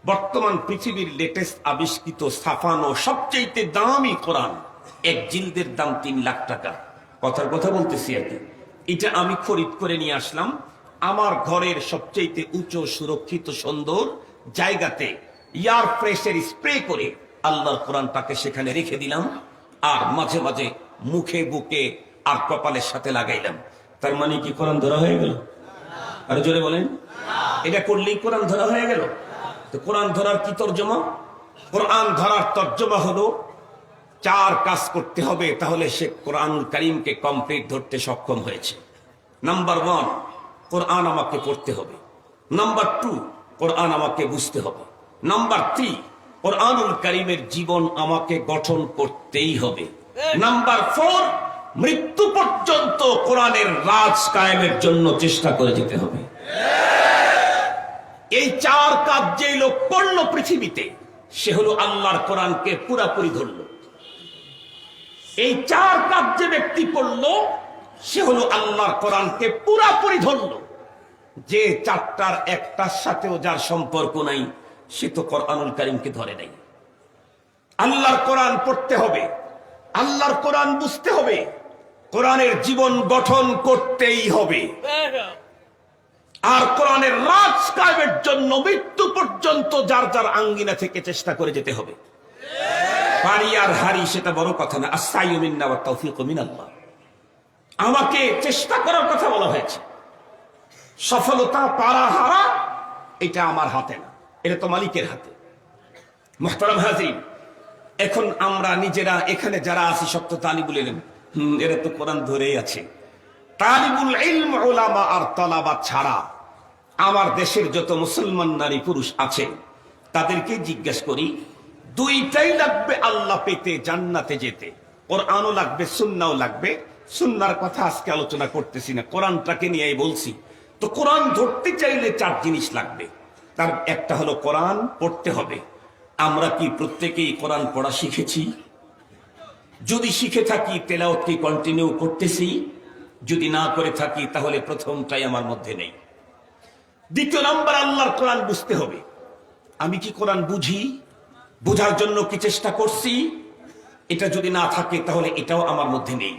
বর্তমান পৃথিবীর লেটেস্ট আবিষ্কৃত ছাপানো সবচেয়ে দামি কোরআন, 1 জিলদের দাম 3 লাখ টাকা। কথার কথা বলতেছি আর কি। এটা আমি খরিদ করে নিয়ে আসলাম আমার ঘরের সবচেয়ে উঁচু সুরক্ষিত সুন্দর জায়গাতে, এয়ার ফ্রেশের স্প্রে করে আল্লাহর কোরআনটাকে সেখানে রেখে দিলাম, আর মাঝে মাঝে মুখে, বুকে আর কপালের সাথে লাগাইলাম। তার মানে কি কোরআন ধরা হয়ে গেল? আরো জোরে বলেন। এটা করলেই কোরআন ধরা হয়ে গেল? তো কোরআন ধরার কি তর্জমা? কোরআন ধরার তর্জমা হলো 4 কাজ করতে হবে, তাহলে সে কোরআনুল কারীমকে কমপ্লিট ধরতে সক্ষম হয়েছে। নাম্বার 1, কোরআন আমাকে পড়তে হবে। নাম্বার 2, কোরআন আমাকে বুঝতে হবে। নাম্বার 3, কোরআনুল কারীমের জীবন আমাকে গঠন করতেই হবে। নাম্বার 4, মৃত্যু পর্যন্ত কোরআনের রাজ কায়েমের জন্য চেষ্টা করে যেতে হবে। এই 4 কাজ যে লোক করল পৃথিবীতে, সে হলো আল্লাহর কোরআনকে পুরাপুরি ধরল। এই 4 কাজ যে ব্যক্তি করল, সে হলো আল্লাহর কোরআনকে পুরাপুরি ধরল। যে 4টার একটার সাথেও যার সম্পর্ক নাই, সে তো কোরআনুল কারীমকে ধরে নাই। আল্লাহর কোরআন পড়তে হবে, আল্লাহর কোরআন বুঝতে হবে, কোরআনের জীবন গঠন করতেই হবে, আর কোরআনের রাজ কায়েমের জন্য মৃত্যু পর্যন্ত যার যার আঙ্গিনা থেকে চেষ্টা করে যেতে হবে। পারি আর হারি সেটা বড় কথা না। আস-সাইয়ু মিন্না ওয়াত তাওফীকু মিনাল্লাহ। আমাকে চেষ্টা করার কথা বলা হয়েছে। সফলতা পারা হারা এটা আমার হাতে না, এটা তো মালিকের হাতে। মুহতারাম হাজির, এখন আমরা নিজেরা এখানে যারা আছি সব তো তালিবুল ইলম, এরা তো কোরআন ধরেই আছে। তালিবুল ইলম, উলামা আর তালাবা ছাড়া আমার দেশের যত মুসলমান নারী পুরুষ আছে, তাদেরকে জিজ্ঞেস করি, 2টাই লাগবে আল্লাহ পেতে, জান্নাতে যেতে। কোরআনও লাগবে, সুন্নাহও লাগবে। সুন্নাহর কথা আজকে আলোচনা করতেছি না, কোরআনটাকে নিয়েই বলছি। তো কোরআন ধরতে চাইলে 4 জিনিস লাগবে। তার একটা হলো কোরআন পড়তে হবে। আমরা কি প্রত্যেকেই কোরআন পড়া শিখেছি? যদি শিখে থাকি, তেলাওয়াত কি কন্টিনিউ করতেছি? যদি না করে থাকি, তাহলে প্রথমটাই আমার মধ্যে নেই। 2 নাম্বার, আল্লাহর কোরআন বুঝতে হবে। আমি কি কোরআন বুঝি? বোঝার জন্য কি চেষ্টা করছি? এটা যদি না থাকে তাহলে এটাও আমার মধ্যে নেই।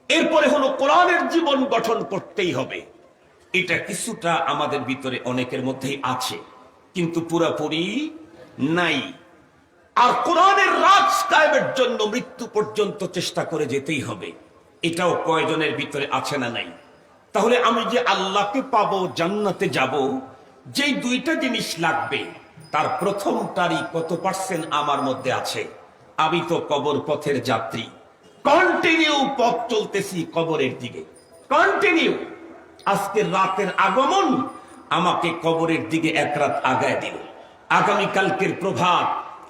এরপরে হলো কোরআনের জীবন গঠন করতেই হবে। এটা কিছুটা আমাদের ভিতরে অনেকের মধ্যেই আছে, কিন্তু পুরাপুরি নাই। আর কোরআনের রাজ কায়েমের জন্য মৃত্যু পর্যন্ত চেষ্টা করে যেতেই হবে, এটাও কয়জনের ভিতরে আছে না নাই? তাহলে আমি যে আল্লাহকে পাবো, জান্নাতে যাব, যেই দুইটা জিনিস লাগবে, তার প্রথমটারই কত পার্সেন্ট আমার মধ্যে আছে? আমি তো কবর পথের যাত্রী, কন্টিনিউ পথ চলতেছি কবরের দিকে, কন্টিনিউ। আজকের রাতের আগমন আমাকে কবরের দিকে এক রাত আগায় দিল, আগামীকালকের প্রভাত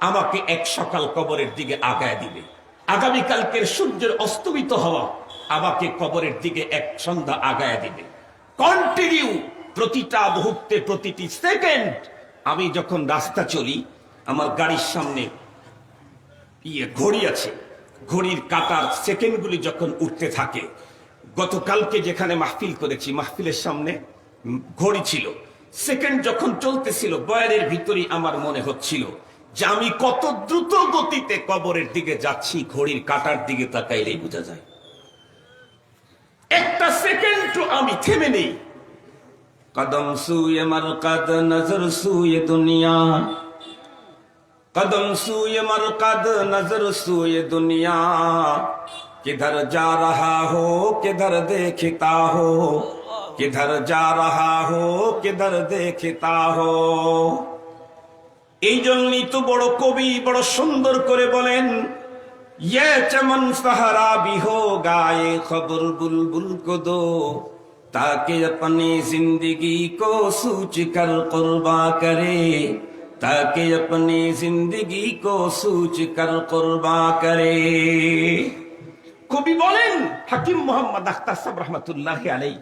আমাকে এক সকাল কবরের দিকে আগায় দিবে, আগামীকালকের সূর্যের অস্তমিত হওয়া আমাকে কবরের দিকে এক সন্ধ্যা আগায় দিবে। কন্টিনিউ প্রতিটা মুহূর্তে, প্রতিটি সেকেন্ড। আমি যখন রাস্তা চলি, আমার গাড়ির সামনে ঘড়ি আছে, ঘড়ির কাঁটার সেকেন্ডগুলি যখন উঠতে থাকে, গতকালকে যেখানে মাহফিল করেছি, মাহফিলের সামনে ঘড়ি ছিল, সেকেন্ড যখন চলতেছিল, বয়ানের ভিতরেই আমার মনে হচ্ছিল যে আমি কত দ্রুত গতিতে কবরের দিকে যাচ্ছি, ঘড়ির কাঁটার দিকে তাকাইলেই বোঝা যায়। একটা সেকেন্ড আমি থেমে নেই। কদম সুয়ে মারকাদ, নজর সুয়ে দুনিয়া, कदम सूए मरकद नजर सूए दुनिया, किधर जा रहा हो किधर देखता हो, किधर जा रहा हो किधर देखता हो। এই জন্যই তো বড় কবি বড় সুন্দর করে বলেন, ये चमन सहारा भी होगा ये खबर बुलबुल को दो, ताकि अपनी जिंदगी को सूच कर कुर्बा करे, ताकि अपनी जिंदगी को सूच कर कुर्बा करे। কবি বলেন, হাকিম মোহাম্মদ আখতার সাহেব রহমতুল্লাহ আলাইহি,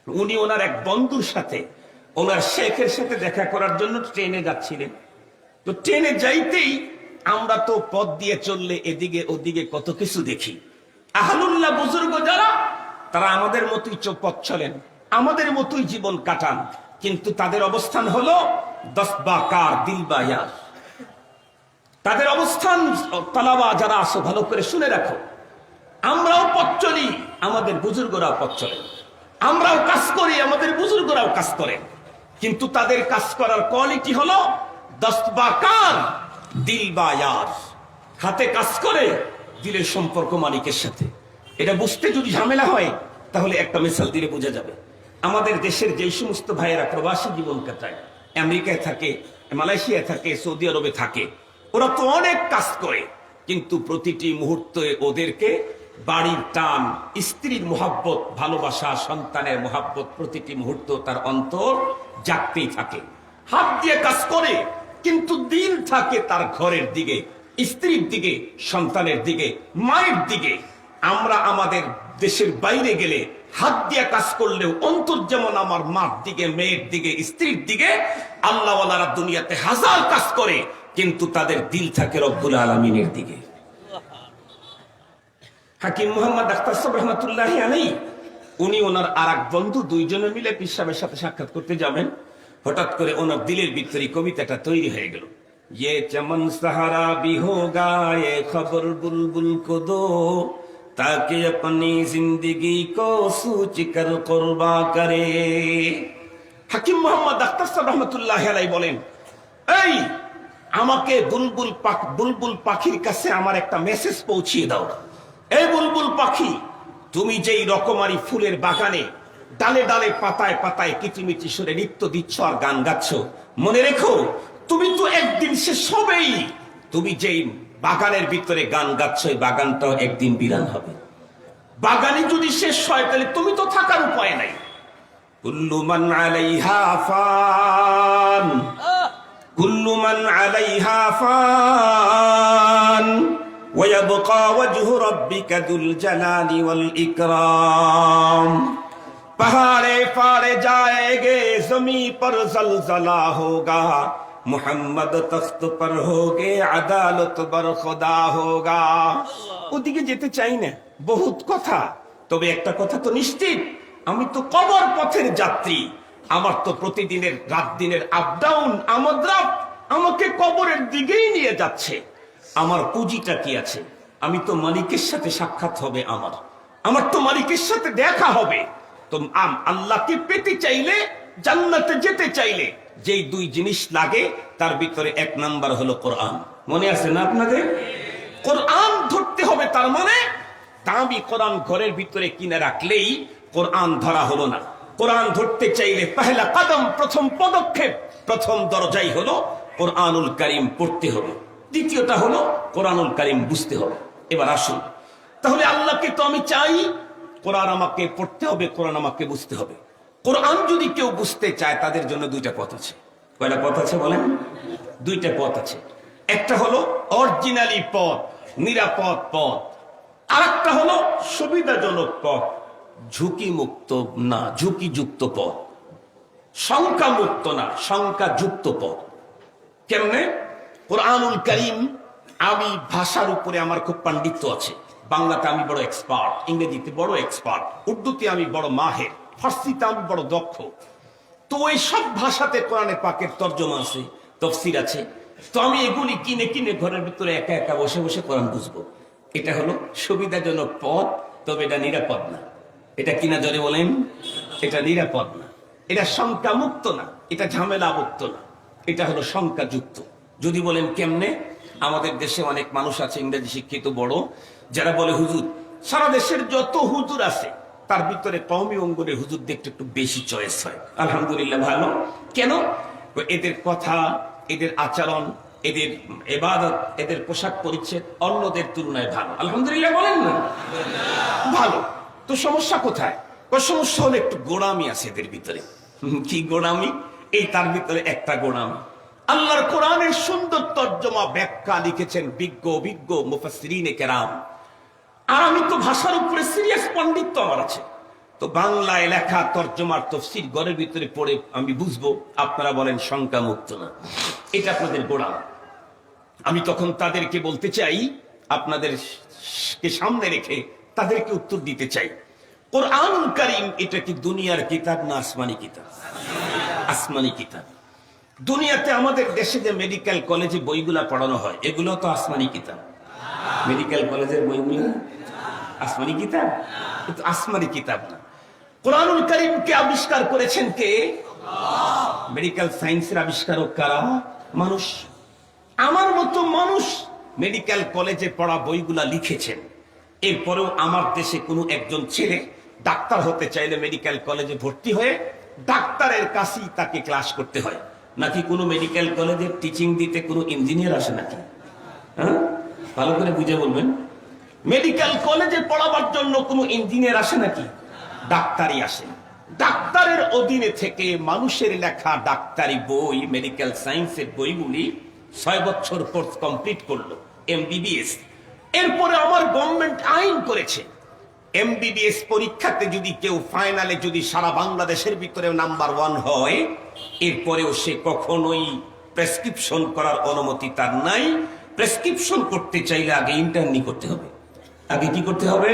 উনি ওনার এক বন্ধুর সাথে, ওনার শেখের সাথে দেখা করার জন্য ট্রেনে যাচ্ছিলেন। তো ট্রেনে যাইতেই আমরা তো পথ দিয়ে চললে এদিকে ওদিকে কত কিছু দেখি। আহলুল্লাহ বুজুর্গ যারা, তারা আমাদের মতোই পথ চলেন, আমাদের মতোই জীবন কাটান, কিন্তু তাদের অবস্থান হলো দসবাকার দিলবায়ার। তাদের অবস্থান তালাবা যারা আসো ভালো করে শুনে রাখো, আমরাও পথ চলি, আমাদের বুজুর্গরাও পথ চলেন, আমরাও কাজ করি, আমাদের বুজুর্গরাও কাজ করেন, কিন্তু তাদের কাজ করার কোয়ালিটি হলো দসবাকার দিলবায়ার। হাতে কাজ করে, দিলের সম্পর্ক মালিকের সাথে। এটা বুঝতে যদি ঝামেলা হয়, তাহলে একটা মিসাল দিলে বোঝা যাবে। আমাদের দেশের যে সমস্ত ভাইয়েরা প্রবাসী জীবন কাটায়, আমেরিকায় থাকে, মালয়েশিয়ায় থাকে, সৌদি আরবে থাকে, ওরা তো অনেক কাজ করে, কিন্তু প্রতিটি মুহূর্তে ওদেরকে বাড়ির টান, স্ত্রীর মোহাব্বত, ভালোবাসা, সন্তানের মোহাব্বত, প্রতিটি মুহূর্ত তার অন্তর জাগতেই থাকে। হাত দিয়ে কাজ করে, কিন্তু দিল থাকে তার ঘরের দিকে, স্ত্রীর দিকে, সন্তানের দিকে, মায়ের দিকে। আমরা আমাদের দেশের বাইরে গেলে হাত দিয়ে কাজ করলেও অন্তর যেমন আমার মার দিকে, মেয়ের দিকে, স্ত্রীর দিকে। আল্লাহওয়ালারা দুনিয়াতে হাজার কাজ করে, কিন্তু তাদের দিল থাকে রব্বুল আলামিনের দিকে। হাকিম মোহাম্মদ আখতার সাহেব রহমতুল্লাহ আলাইহি, উনি ওনার আর এক বন্ধু, দুইজনে মিলে পীর সাহেবের সাথে সাক্ষাৎ করতে যাবেন। হঠাৎ করে ওনার দিলের ভিতরে কবিতাটা তৈরি হয়ে গেল, ये चमन सहारा भी होगा ये खबर बुलबुल को दो, ताकि अपनी जिंदगी को सूच कर कुर्बा करे। হাকিম মোহাম্মদ আখতার সাহেব রহমতুল্লাহ আলাইহি বলেন, এই আমাকে বুলবুল পাখির কাছে আমার একটা মেসেজ পৌঁছিয়ে দাও। এই বুলবুল পাখি, তুমি যেই রকমারি ফুলের বাগানে ডালে ডালে পাতায় পাতায় কিচিমিচি সুরে নৃত্য দিচ্ছ আর গান গাচ্ছ, মনে রেখো তুমি তো একদিন শেষ হবেই। তুমি যেই বাগানের ভিতরে গান গাচ্ছ, এই বাগানটাও একদিন বিরান হবে। বাগানে যদি শেষ হয়, তাহলে তুমি তো থাকার উপায় নাই। কুল্লু মান আলাইহা ফান, কুল্লু মান আলাইহা ফান, ওয়া ইয়াবকা ওয়াজহু রাব্বিকা যুল জালালি ওয়াল ইকরাম। पहाड़े फाड़े जाएंगे, जमी पर जलजला होगा, मोहम्मद तख्त पर होगे, अदालत पर खुदा होगा। ওদিকে যেতে চাই না, বহুত কথা, তবে একটা কথা তো নিশ্চিত, আমি তো কবর পথের যাত্রী। আমার তো প্রতিদিনের রাত দিনের আপ ডাউন, আমোদ রাত, আমাকে কবরের দিকেই নিয়ে যাচ্ছে। আমার পুঁজিটা কি আছে? আমি তো মালিকের সাথে সাক্ষাৎ হবে, আমার তো মালিকের সাথে দেখা হবে। তো আল্লাহকে পেতে চাইলে, জান্নাতে যেতে চাইলে যেই দুই জিনিস লাগে তার ভিতরে এক নাম্বার হলো কোরআন। মনে আছে না আপনাদের? কোরআন ধরতে হবে। তার মানে দামি কোরআন ঘরের ভিতরে কিনে রাখলেই কোরআন ধরা হলো না। কোরআন ধরতে চাইলে পহেলা কদম, প্রথম পদক্ষেপ, প্রথম দরজাই হলো কোরআনুল কারীম পড়তে হবে। দ্বিতীয়টা হলো কোরআনুল কারীম বুঝতে হবে। এবার আসুন, তাহলে আল্লাহকে তো আমি চাই, কোরআন আমাকে পড়তে হবে, কোরআন আমাকে বুঝতে হবে। কোরআন যদি কেউ বুঝতে চায় তাদের জন্য দুইটা পথ আছে। কয়টা পথ আছে বলেন? দুইটা পথ আছে। একটা হলো অরিজিনালি পথ, নিরাপদ পথ। আর একটা হলো সুবিধাজনক পথ, ঝুঁকি মুক্ত না, ঝুঁকিযুক্ত পথ, শঙ্কা মুক্ত না, শঙ্কাযুক্ত পথ। কেমনে? কোরআনুল কারীম, আমি ভাষার উপরে আমার খুব পাণ্ডিত্য আছে। বাংলাতে আমি বড় এক্সপার্ট, ইংরেজিতে বড় এক্সপার্ট, উর্দুতে আমি বড় মাহের, ফার্সিতে আমি বড় দক্ষ। তো ওই সব ভাষাতে কোরআনে পাকের তর্জমা আছে, তাফসীর আছে। তো আমি এগুলি কিনে কিনে ঘরের ভিতরে একা একা বসে বসে কোরআন বুঝবো। এটা হলো সুবিধাজনক পথ, তবে এটা নিরাপদ না। এটা কিনা জোরে বলেন? এটা নিরাপদ না, এটা শঙ্কা মুক্ত না, এটা ঝামেলা মুক্ত না, এটা হলো শঙ্কাযুক্ত। যদি বলেন কেমনে? আমাদের দেশে অনেক মানুষ আছে ইংরেজি শিক্ষিত বড়, যারা বলে হুজুর, সারা দেশের যত হুজুর আছে তার ভিতরে কওমি অঙ্গনের হুজুর দেখতে একটু বেশি চয়েস হয়। আলহামদুলিল্লাহ, ভালো। কেন? এদের কথা, এদের আচরণ, এদের ইবাদত, এদের পোশাক পরিচ্ছদ অন্যদের তুলনায় ভালো। আলহামদুলিল্লাহ বলেন না? ভালো। তো সমস্যা কোথায়? সমস্যা হলো একটু গোড়ামি আছে এদের ভিতরে। কি গোড়ামি? এই তার ভিতরে একটা গোড়ামি। আল্লাহর কোরআনের সুন্দর তর্জমা ব্যাখ্যা লিখেছেন বিজ্ঞ বিজ্ঞ মুফাসসিরিনে কেরাম। আর আমি তো ভাষার উপরে সিরিয়াস পণ্ডিত্য আমার আছে। তো বাংলায় লেখা তর্জমার তাফসীর ঘরের ভিতরে পড়ে আমি বুঝবো, আপনারা বলেন শঙ্কা মুক্ত না। এটা আপনাদের গোড়ামি। আমি তখন তাদেরকে বলতে চাই, আপনাদেরকে সামনে রেখে তাদেরকে উত্তর দিতে চাই, কোরআনুল কারীম এটা কি দুনিয়ার কিতাব না আসমানি কিতাব? আসমানি কিতাব। দুনিয়াতে আমাদের দেশে যে মেডিকেল কলেজে বইগুলা পড়ানো হয়, এগুলো তো আসমানি কিতাব। মেডিকেল কলেজের বইগুলো আসমানি কিতাব? কিন্তু আসমানি কিতাব না। কোরআনুল কারীমকে আবিষ্কার করেছেন কে? মেডিকেল সায়েন্সের আবিষ্কারক কারা? মানুষ। আমার মতো মানুষ মেডিকেল কলেজে পড়া বইগুলা লিখেছেন। এরপরেও আমার দেশে কোনো একজন ছেলে ডাক্তার হতে চাইলে মেডিকেল কলেজে ভর্তি হয়ে ডাক্তারের কাছেই তাকে ক্লাস করতে হয়। নাকি কোনো মেডিকেল কলেজে টিচিং দিতে কোনো ইঞ্জিনিয়ার আসে নাকি? হ্যাঁ, ভালো করে বুঝে বলবেন। মেডিকেল কলেজে পড়াবার জন্য কোনো ইঞ্জিনিয়ার আসে নাকি? ডাক্তারই আসে। ডাক্তারের অধীনে থেকে মানুষের লেখা ডাক্তারি বই, মেডিকেল সায়েন্সের বইগুলি 6 বছর কোর্স কমপ্লিট করলো, এমবিবিএস। এরপরে আমার গভর্নমেন্ট আইন করেছে, এমবিবিএস পরীক্ষাতে যদি কেউ ফাইনালে যদি সারা বাংলাদেশের ভিতরে নাম্বার 1 হয়, এরপরেও সে কখনোই প্রেসক্রিপশন করার অনুমতি তার নাই। প্রেসক্রিপশন করতে চাইলে আগে ইন্টার্নি করতে হবে। আগে কি করতে হবে?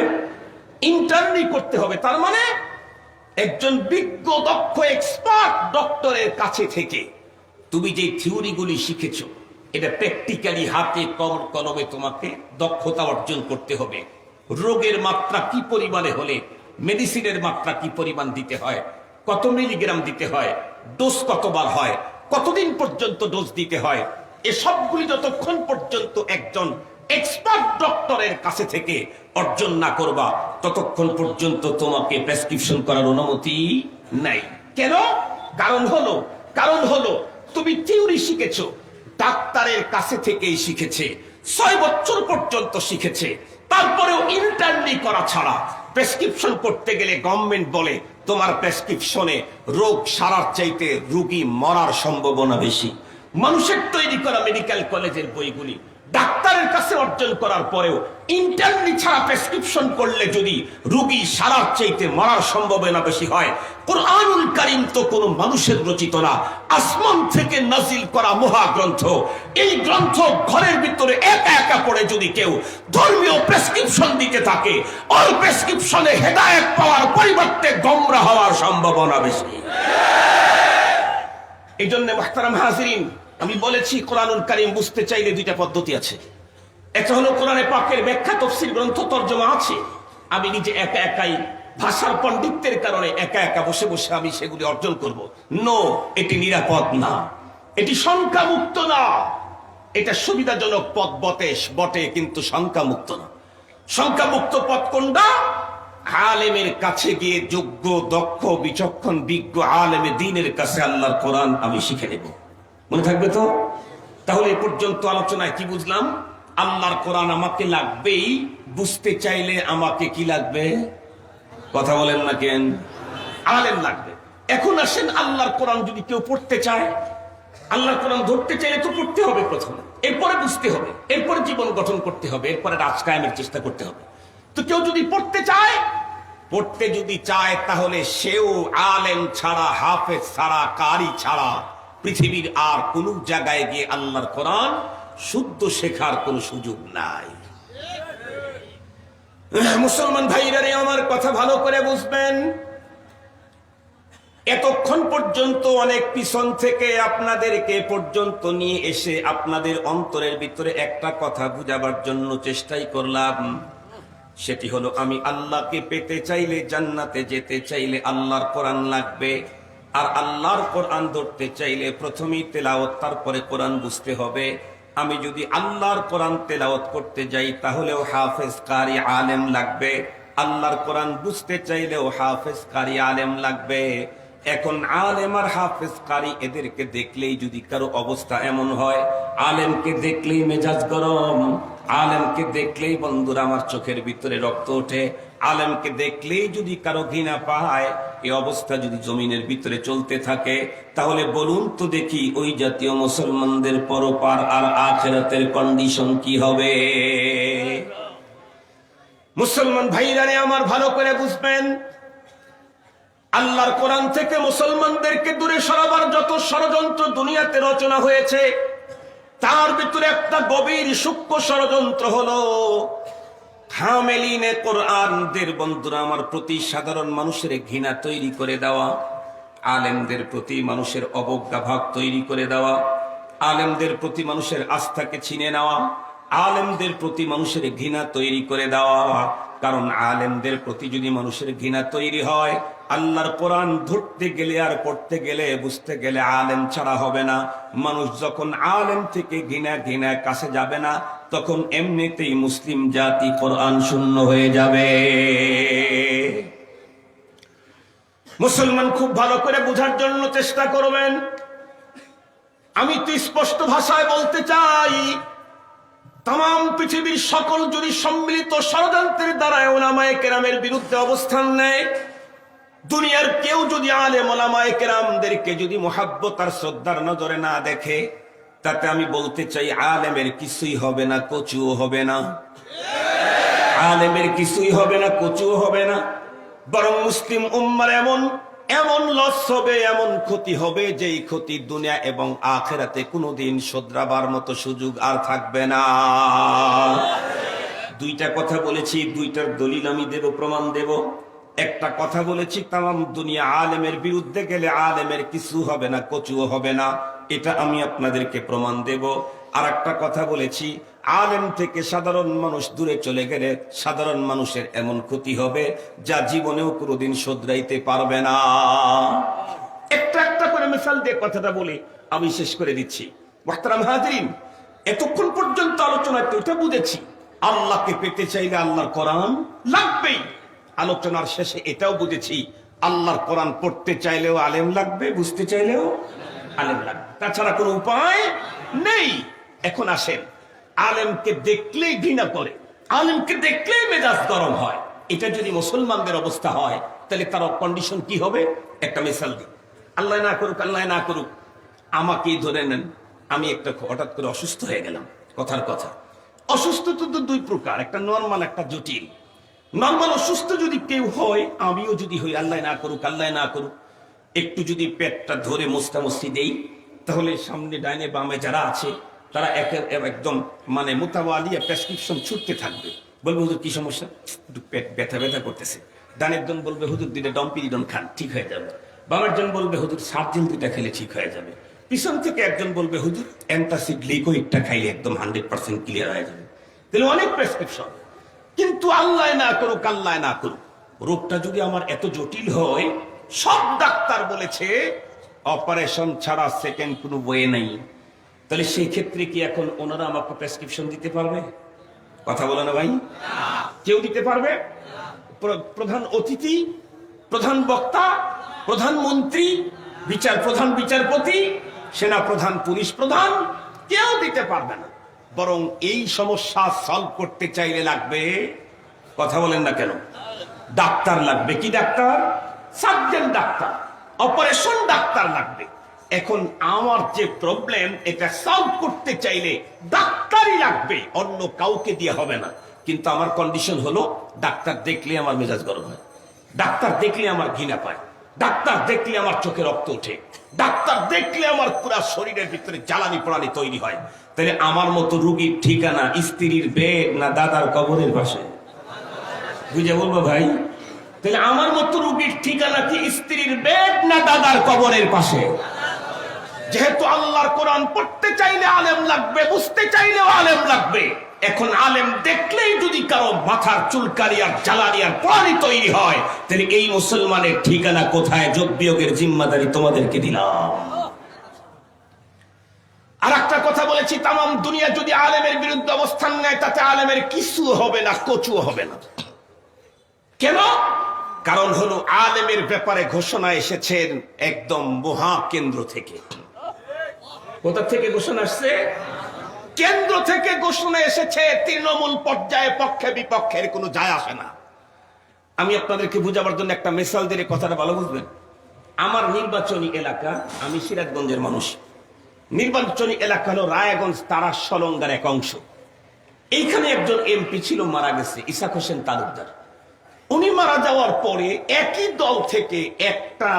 ইন্টার্নি করতে হবে। তার মানে একজন বিজ্ঞ দক্ষ এক্সপার্ট ডক্টরের কাছে থেকে তুমি যে থিওরিগুলি শিখেছো, এটা প্র্যাকটিক্যালি হাতে কলমে তোমাকে দক্ষতা অর্জন করতে হবে। রোগের মাত্রা কি পরিমাণে হলে মেডিসিনের মাত্রা কি পরিমাণ দিতে হয়, কত মিলিগ্রাম দিতে হয়, ডোজ কতবার হয়, কতদিন পর্যন্ত ডোজ দিতে হয়, এসবগুলি যতক্ষণ পর্যন্ত একজন এক্সপার্ট ডক্টরের কাছে থেকে অর্জন না করবা, ততক্ষণ পর্যন্ত তোমাকে প্রেসক্রিপশন করার অনুমতি নাই। কেন? কারণ হলো তুমি থিওরি শিখেছো, ডাক্তারের কাছে থেকেই শিখেছে, 6 বছর পর্যন্ত শিখেছে। তারপরেও ইন্টার্নি করা ছাড়া প্রেসক্রিপশন করতে গেলে গভর্নমেন্ট বলে তোমার প্রেসক্রিপশনে রোগ সারার চাইতে রোগী মরার সম্ভাবনা বেশি। মানুষের তৈরি করা মেডিকেল কলেজের বইগুলি ডাক্তারের কাছে অর্জন করার পরেও ইন্টার্নি ছাড়া প্রেসক্রিপশন করলে যদি রোগী সারার চাইতে মরার সম্ভাবনা বেশি হয়, কোরআনুল কারীম তো কোনো মানুষের রচিত না, আসমান থেকে নাজিল করা মহাগ্রন্থ। এই গ্রন্থ ঘরের ভিতরে একা একা পড়ে যদি কেউ ধর্মীয় প্রেসক্রিপশন দিতে থাকে, ওই প্রেসক্রিপশনে হেদায়েত পাওয়ার পরিবর্তে গোমরাহ হওয়ার সম্ভাবনা বেশি। এই জন্য মুহতারাম হাজিরিন, আমি বলেছি কোরআনুল কারীম বুঝতে চাইলে দুইটা পদ্ধতি আছে। একটা হলো কোরআনে পাকের ব্যাখ্যা তফসির গ্রন্থ তর্জমা আছে, আমি নিজে একা একাই ভাষার পণ্ডিত্যের কারণে একা একা বসে বসে আমি সেগুলি অর্জন করব। নো, এটি নিরাপদ না, এটি শঙ্কামুক্ত না। এটা সুবিধাজনক পথ বটে, কিন্তু শঙ্কামুক্ত না। শঙ্কামুক্ত পথ কোনটা? আলেমের কাছে গিয়ে যোগ্য, দক্ষ, বিচক্ষণ, বিজ্ঞ আলেমে দ্বীনের কাছে আল্লাহর কোরআন আমি শিখে নেব। মনে থাকবে তো? তাহলে এ পর্যন্ত আলোচনায় কি বুঝলাম? আল্লাহর কোরআন আমাকে লাগবেই, বুঝতে চাইলে আমাকে কি লাগবে? কথা বলেন না কেন? আলেম লাগবে। এখন আসেন, আল্লাহর কোরআন যদি কেউ পড়তে চায়, আল্লাহর কোরআন ধরতে চাইলে তো পড়তে হবে প্রথমে, এরপরে বুঝতে হবে, এরপরে জীবন গঠন করতে হবে, এরপরে রাজ কায়েমের চেষ্টা করতে হবে। তো কেউ যদি পড়তে চায় তাহলে সেও আলেম ছাড়া, হাফেজ ছাড়া, কারি ছাড়া পৃথিবীর আর কোন জায়গায় গিয়ে আল্লাহর কোরআন শুদ্ধ শেখার কোন সুযোগ নাই। মুসলমান ভাইরা রে, আমার কথা ভালো করে বুঝবেন। এতক্ষণ পর্যন্ত অনেক পিছন থেকে আপনাদেরকে পর্যন্ত নিয়ে এসে আপনাদের অন্তরের ভিতরে একটা কথা বুঝাবার জন্য চেষ্টাই করলাম। সেটি হলো, আমি আল্লাহকে পেতে চাইলে, জান্নাতে যেতে চাইলে আল্লাহর কোরআন লাগবে। আর আল্লাহর কোরআন ধরতে চাইলে প্রথমেই তেলাওয়াত, তারপরে কোরআন বুঝতে হবে। আমি যদি আল্লাহর কোরআন তেলাওয়াত করতে যাই তাহলেও হাফেজ, কারি, আলেম লাগবে। আল্লাহর কোরআন বুঝতে চাইলেও হাফেজ, কারি, আলেম লাগবে। এখন আলেম আর হাফেজ, কারি এদেরকে দেখলেই যদি কারো অবস্থা এমন হয়, আলেমকে দেখলেই মেজাজ গরম, আলেমকে দেখলেই বন্ধুরা আমার চোখের ভিতরে রক্ত ওঠে, আলেমকে দেখলেই যদি কারো ঘৃণা পায়, এই অবস্থা যদি জমিনের ভিতরে চলতে থাকে, তাহলে বলুন তো দেখি ওই জাতীয় মুসলমানদের পরপার আর আখিরাতের কন্ডিশন কি হবে? মুসলমান ভাইরা আমার ভালো করে বুঝবেন, আল্লাহর কোরআন থেকে মুসলমানদেরকে দূরে সরাবার যত ষড়যন্ত্র দুনিয়াতে রচনা হয়েছে, তার ভিতরে একটা গভীর সূক্ষ্ম ষড়যন্ত্র হলো হামেলিনে কোরআনদের বন্ধুরা আমার প্রতি সাধারণ মানুষের ঘৃণা তৈরি করে দেওয়া, আলেমদের প্রতি মানুষের অবজ্ঞা ভাব তৈরি করে দেওয়া, আলেমদের প্রতি মানুষের আস্থাকে ছিনে নেওয়া, আলেমদের প্রতি মানুষের ঘৃণা তৈরি করে দেওয়া। কারণ আলেমদের প্রতি যদি মানুষের ঘৃণা তৈরি হয়, আল্লাহর কোরআন ধরতে গেলে আর পড়তে গেলে বুঝতে গেলে আলেম ছাড়া হবে না। মানুষ যখন আলেম থেকে ঘৃণা কাছে যাবে না, তখন এমনিতেই মুসলিম জাতি কোরআন শূন্য হয়ে যাবে। মুসলমান খুব ভালো করে বোঝার জন্য চেষ্টা করবেন। আমি তো স্পষ্ট ভাষায় বলতে চাই, তাম পৃথিবীর সকল যদি সম্মিলিত ষড়যন্ত্রের দ্বারা ওলামায়ে কেরামের বিরুদ্ধে অবস্থান নেয়, দুনিয়ার কেউ যদি আলেম ওলামায়ে কেরামদেরকে যদি মুহাব্বত আর শ্রদ্ধার নজরে না দেখে, তাতে আমি বলতে চাই আলেমের কিছুই হবে না, কচুও হবে না। আলেমের কিছুই হবে না, কচুও হবে না। বরং মুসলিম উম্মার এমন লস হবে, এমন ক্ষতি হবে, যেই ক্ষতি দুনিয়া এবং আখিরাতে কোনোদিন শোধরাবার মতো সুযোগ আর থাকবে না। দুইটা কথা বলেছি, দুইটার দলিল আমি দেব, প্রমাণ দেব। একটা কথা বলেছি, তাম দুনিয়া আলেমের বিরুদ্ধে গেলে আলেমের কিছু হবে না, কচুও হবে না, এটা আমি আপনাদেরকে প্রমাণ দেব। আর একটা কথা বলেছি, আলেম থেকে সাধারণ মানুষ দূরে চলে গেলে সাধারণ মানুষের এমন ক্ষতি হবে যা জীবনেও কোনোদিন শোধরাইতে পারবে না। একটা করে মিসাল দিয়ে কথাটা বলে আমি শেষ করে দিচ্ছি। মুহতারাম হাজিরিন, এতক্ষণ পর্যন্ত আলোচনায় তো এটা বুঝেছি, আল্লাহকে পেতে চাইলে আল্লাহর কোরআন লাগবেই। আলোচনার শেষে এটাও বুঝেছি, আল্লাহর কোরআন পড়তে চাইলেও আলেম লাগবে, বুঝতে চাইলেও আলেম লাগবে, তাছাড়া কোনো উপায় নেই। এখন আসেন, আলেমকে দেখলেই ঘৃণা করে, আলেমকে দেখলেই মেজাজ গরম হয়, এটা যদি মুসলমানদের অবস্থা হয়, তাহলে তার কন্ডিশন কি হবে? একটা মিসাল দিই, আল্লাহ না করুক, আল্লাহ না করুক, আমাকেই ধরে নেন, আমি একটা হঠাৎ করে অসুস্থ হয়ে গেলাম। কথার কথা, অসুস্থ তো দুই প্রকার, একটা নর্মাল, একটা জটিল। নর্মাল অসুস্থ যদি কেউ হয়, আমিও যদি হই, আল্লাহ না করুক, আল্লাহ না করুক, একটু যদি পেটটা ধরে মোস্তামস্তি দেই, তাহলে সামনে ডাইনে বামে যারা আছে তারা একদম মানে মোতাবালিয়া প্রেসক্রিপশন ছুটতে থাকবে, বলবে হুজুর কি সমস্যা, একটু পেট ব্যথা করতেছে। ডানের জন বলবে হুজুর দুইটা ডম্পিরিডন খান, ঠিক হয়ে যাবে। বামের জন বলবে হুজুর সার্জিন দুইটা খেলে ঠিক হয়ে যাবে। পিছন থেকে একজন বলবে হুজুর অ্যান্টাসিড লিকুইডটা খাইলে একদম 100% ক্লিয়ার হয়ে যাবে, তাহলে অনেক প্রেসক্রিপশন। কিন্তু আল্লাহ না করুক, আল্লাহ না করুক, রোগটা যদি আমার এত জটিল হয়, সব ডাক্তার বলেছে অপারেশন ছাড়া সেকেন্ড কোনো ওয়ে নেই, তাহলে সেই ক্ষেত্রে কি এখন ওনারা আমাকে প্রেসক্রিপশন দিতে পারবে? কথা বলে না ভাই? কেউ দিতে পারবে? প্রধান অতিথি, প্রধান বক্তা, প্রধানমন্ত্রী, প্রধান বিচারপতি, সেনা প্রধান, পুলিশ প্রধান, কেউ দিতে পারবে না। বরং এই সমস্যা সলভ করতে চাইলে লাগবে, কথা বলেন না কেন, ডাক্তার লাগবে। কি doctor? Surgeon doctor, operation doctor লাগবে। এখন আমার যে প্রবলেম, এটা সলভ করতে চাইলে ডাক্তারই লাগবে, অন্য কাউকে দিয়ে হবে না। কিন্তু আমার কন্ডিশন হলো, ডাক্তার দেখলে আমার মেজাজ গরম হয়, ডাক্তার দেখলে আমার ঘৃণা পায়, ডাক্তার দেখলে আমার চোখে রক্ত ওঠে, ডাক্তার দেখলে আমার পুরা শরীরের ভিতরে জ্বালানি পোড়ানি তৈরি হয়। তাহলে আমার মতো রুগীর ঠিকানা স্ত্রীর বেড না দাদার কবরের পাশে? বুঝে বলবো ভাই? তাহলে আমার মতো রুগীর ঠিকানা কি স্ত্রীর বেড না দাদার কবরের পাশে? যেহেতু আল্লাহর কোরআন পড়তে চাইলে আলেম লাগবে, বুঝতে চাইলেও আলেম লাগবে। এখন আলেম দেখলেই যদি কারো মাথার চুলকানি আর জ্বালানি আর পোড়ানি তৈরি হয়, তাহলে এই মুসলমানের ঠিকানা কোথায়? যোগ বিয়োগের জিম্মাদারি তোমাদেরকে দিলাম। আর একটা কথা বলেছি, তামাম দুনিয়া যদি আলেমের বিরুদ্ধে অবস্থান নেয়, তাতে আলেমের কিছু হবে না, কচুও হবে না। কেন? কারণ হলো আলেমের ব্যাপারে ঘোষণা এসেছেন একদম মহাকেন্দ্র থেকে। কোথা থেকে ঘোষণা আসছে? কেন্দ্র থেকে ঘোষণা এসেছে। তৃণমূল পর্যায়ে পক্ষে বিপক্ষের কোনো যায় আসে না। আমি আপনাদেরকে বুঝাবার জন্য একটা মিসাল দিলে কথাটা ভালো বুঝবেন। আমার নির্বাচনী এলাকা, আমি সিরাজগঞ্জের মানুষ, নির্বাচনী এলাকা হলো রায়গঞ্জ তারা সলঙ্গার এক অংশ। এইখানে একজন এমপি ছিল, মারা গেছে, ইসাক হোসেন তালুকদার। উনি মারা যাওয়ার পরে একই দল থেকে একটা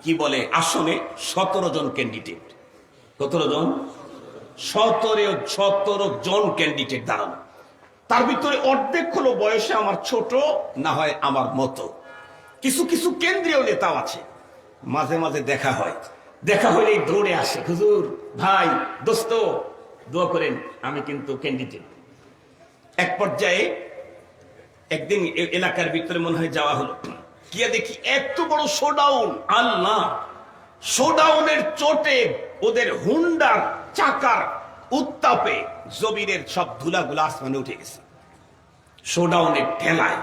কি বলে আসনে 17 জন ক্যান্ডিডেট। কত জন? 17 জন ক্যান্ডিডেট দাঁড়ানো। তার ভিতরে অর্ধেক হলো বয়সে আমার ছোট, না হয় আমার মতো। কিছু কিছু কেন্দ্রীয় নেতাও আছে, মাঝে মাঝে দেখা হয়, দেখা হলেই দৌড়ে আসে, হুজুর, ভাই, দোস্ত, দোয়া করেন, আমি কিন্তু ক্যান্ডিডেট। এক পর্যায়ে একদিন এলাকার ভিতরে মনে হয় যাওয়া হলো, গিয়ে দেখি এত বড় শোডাউন। আল্লাহ! শোডাউনের চোটে ওদের হুন্ডার চাকার উত্তাপে জমিনের সব ধুলাগুলা আসমানে উঠে গেছে, শোডাউনের ঠেলায়।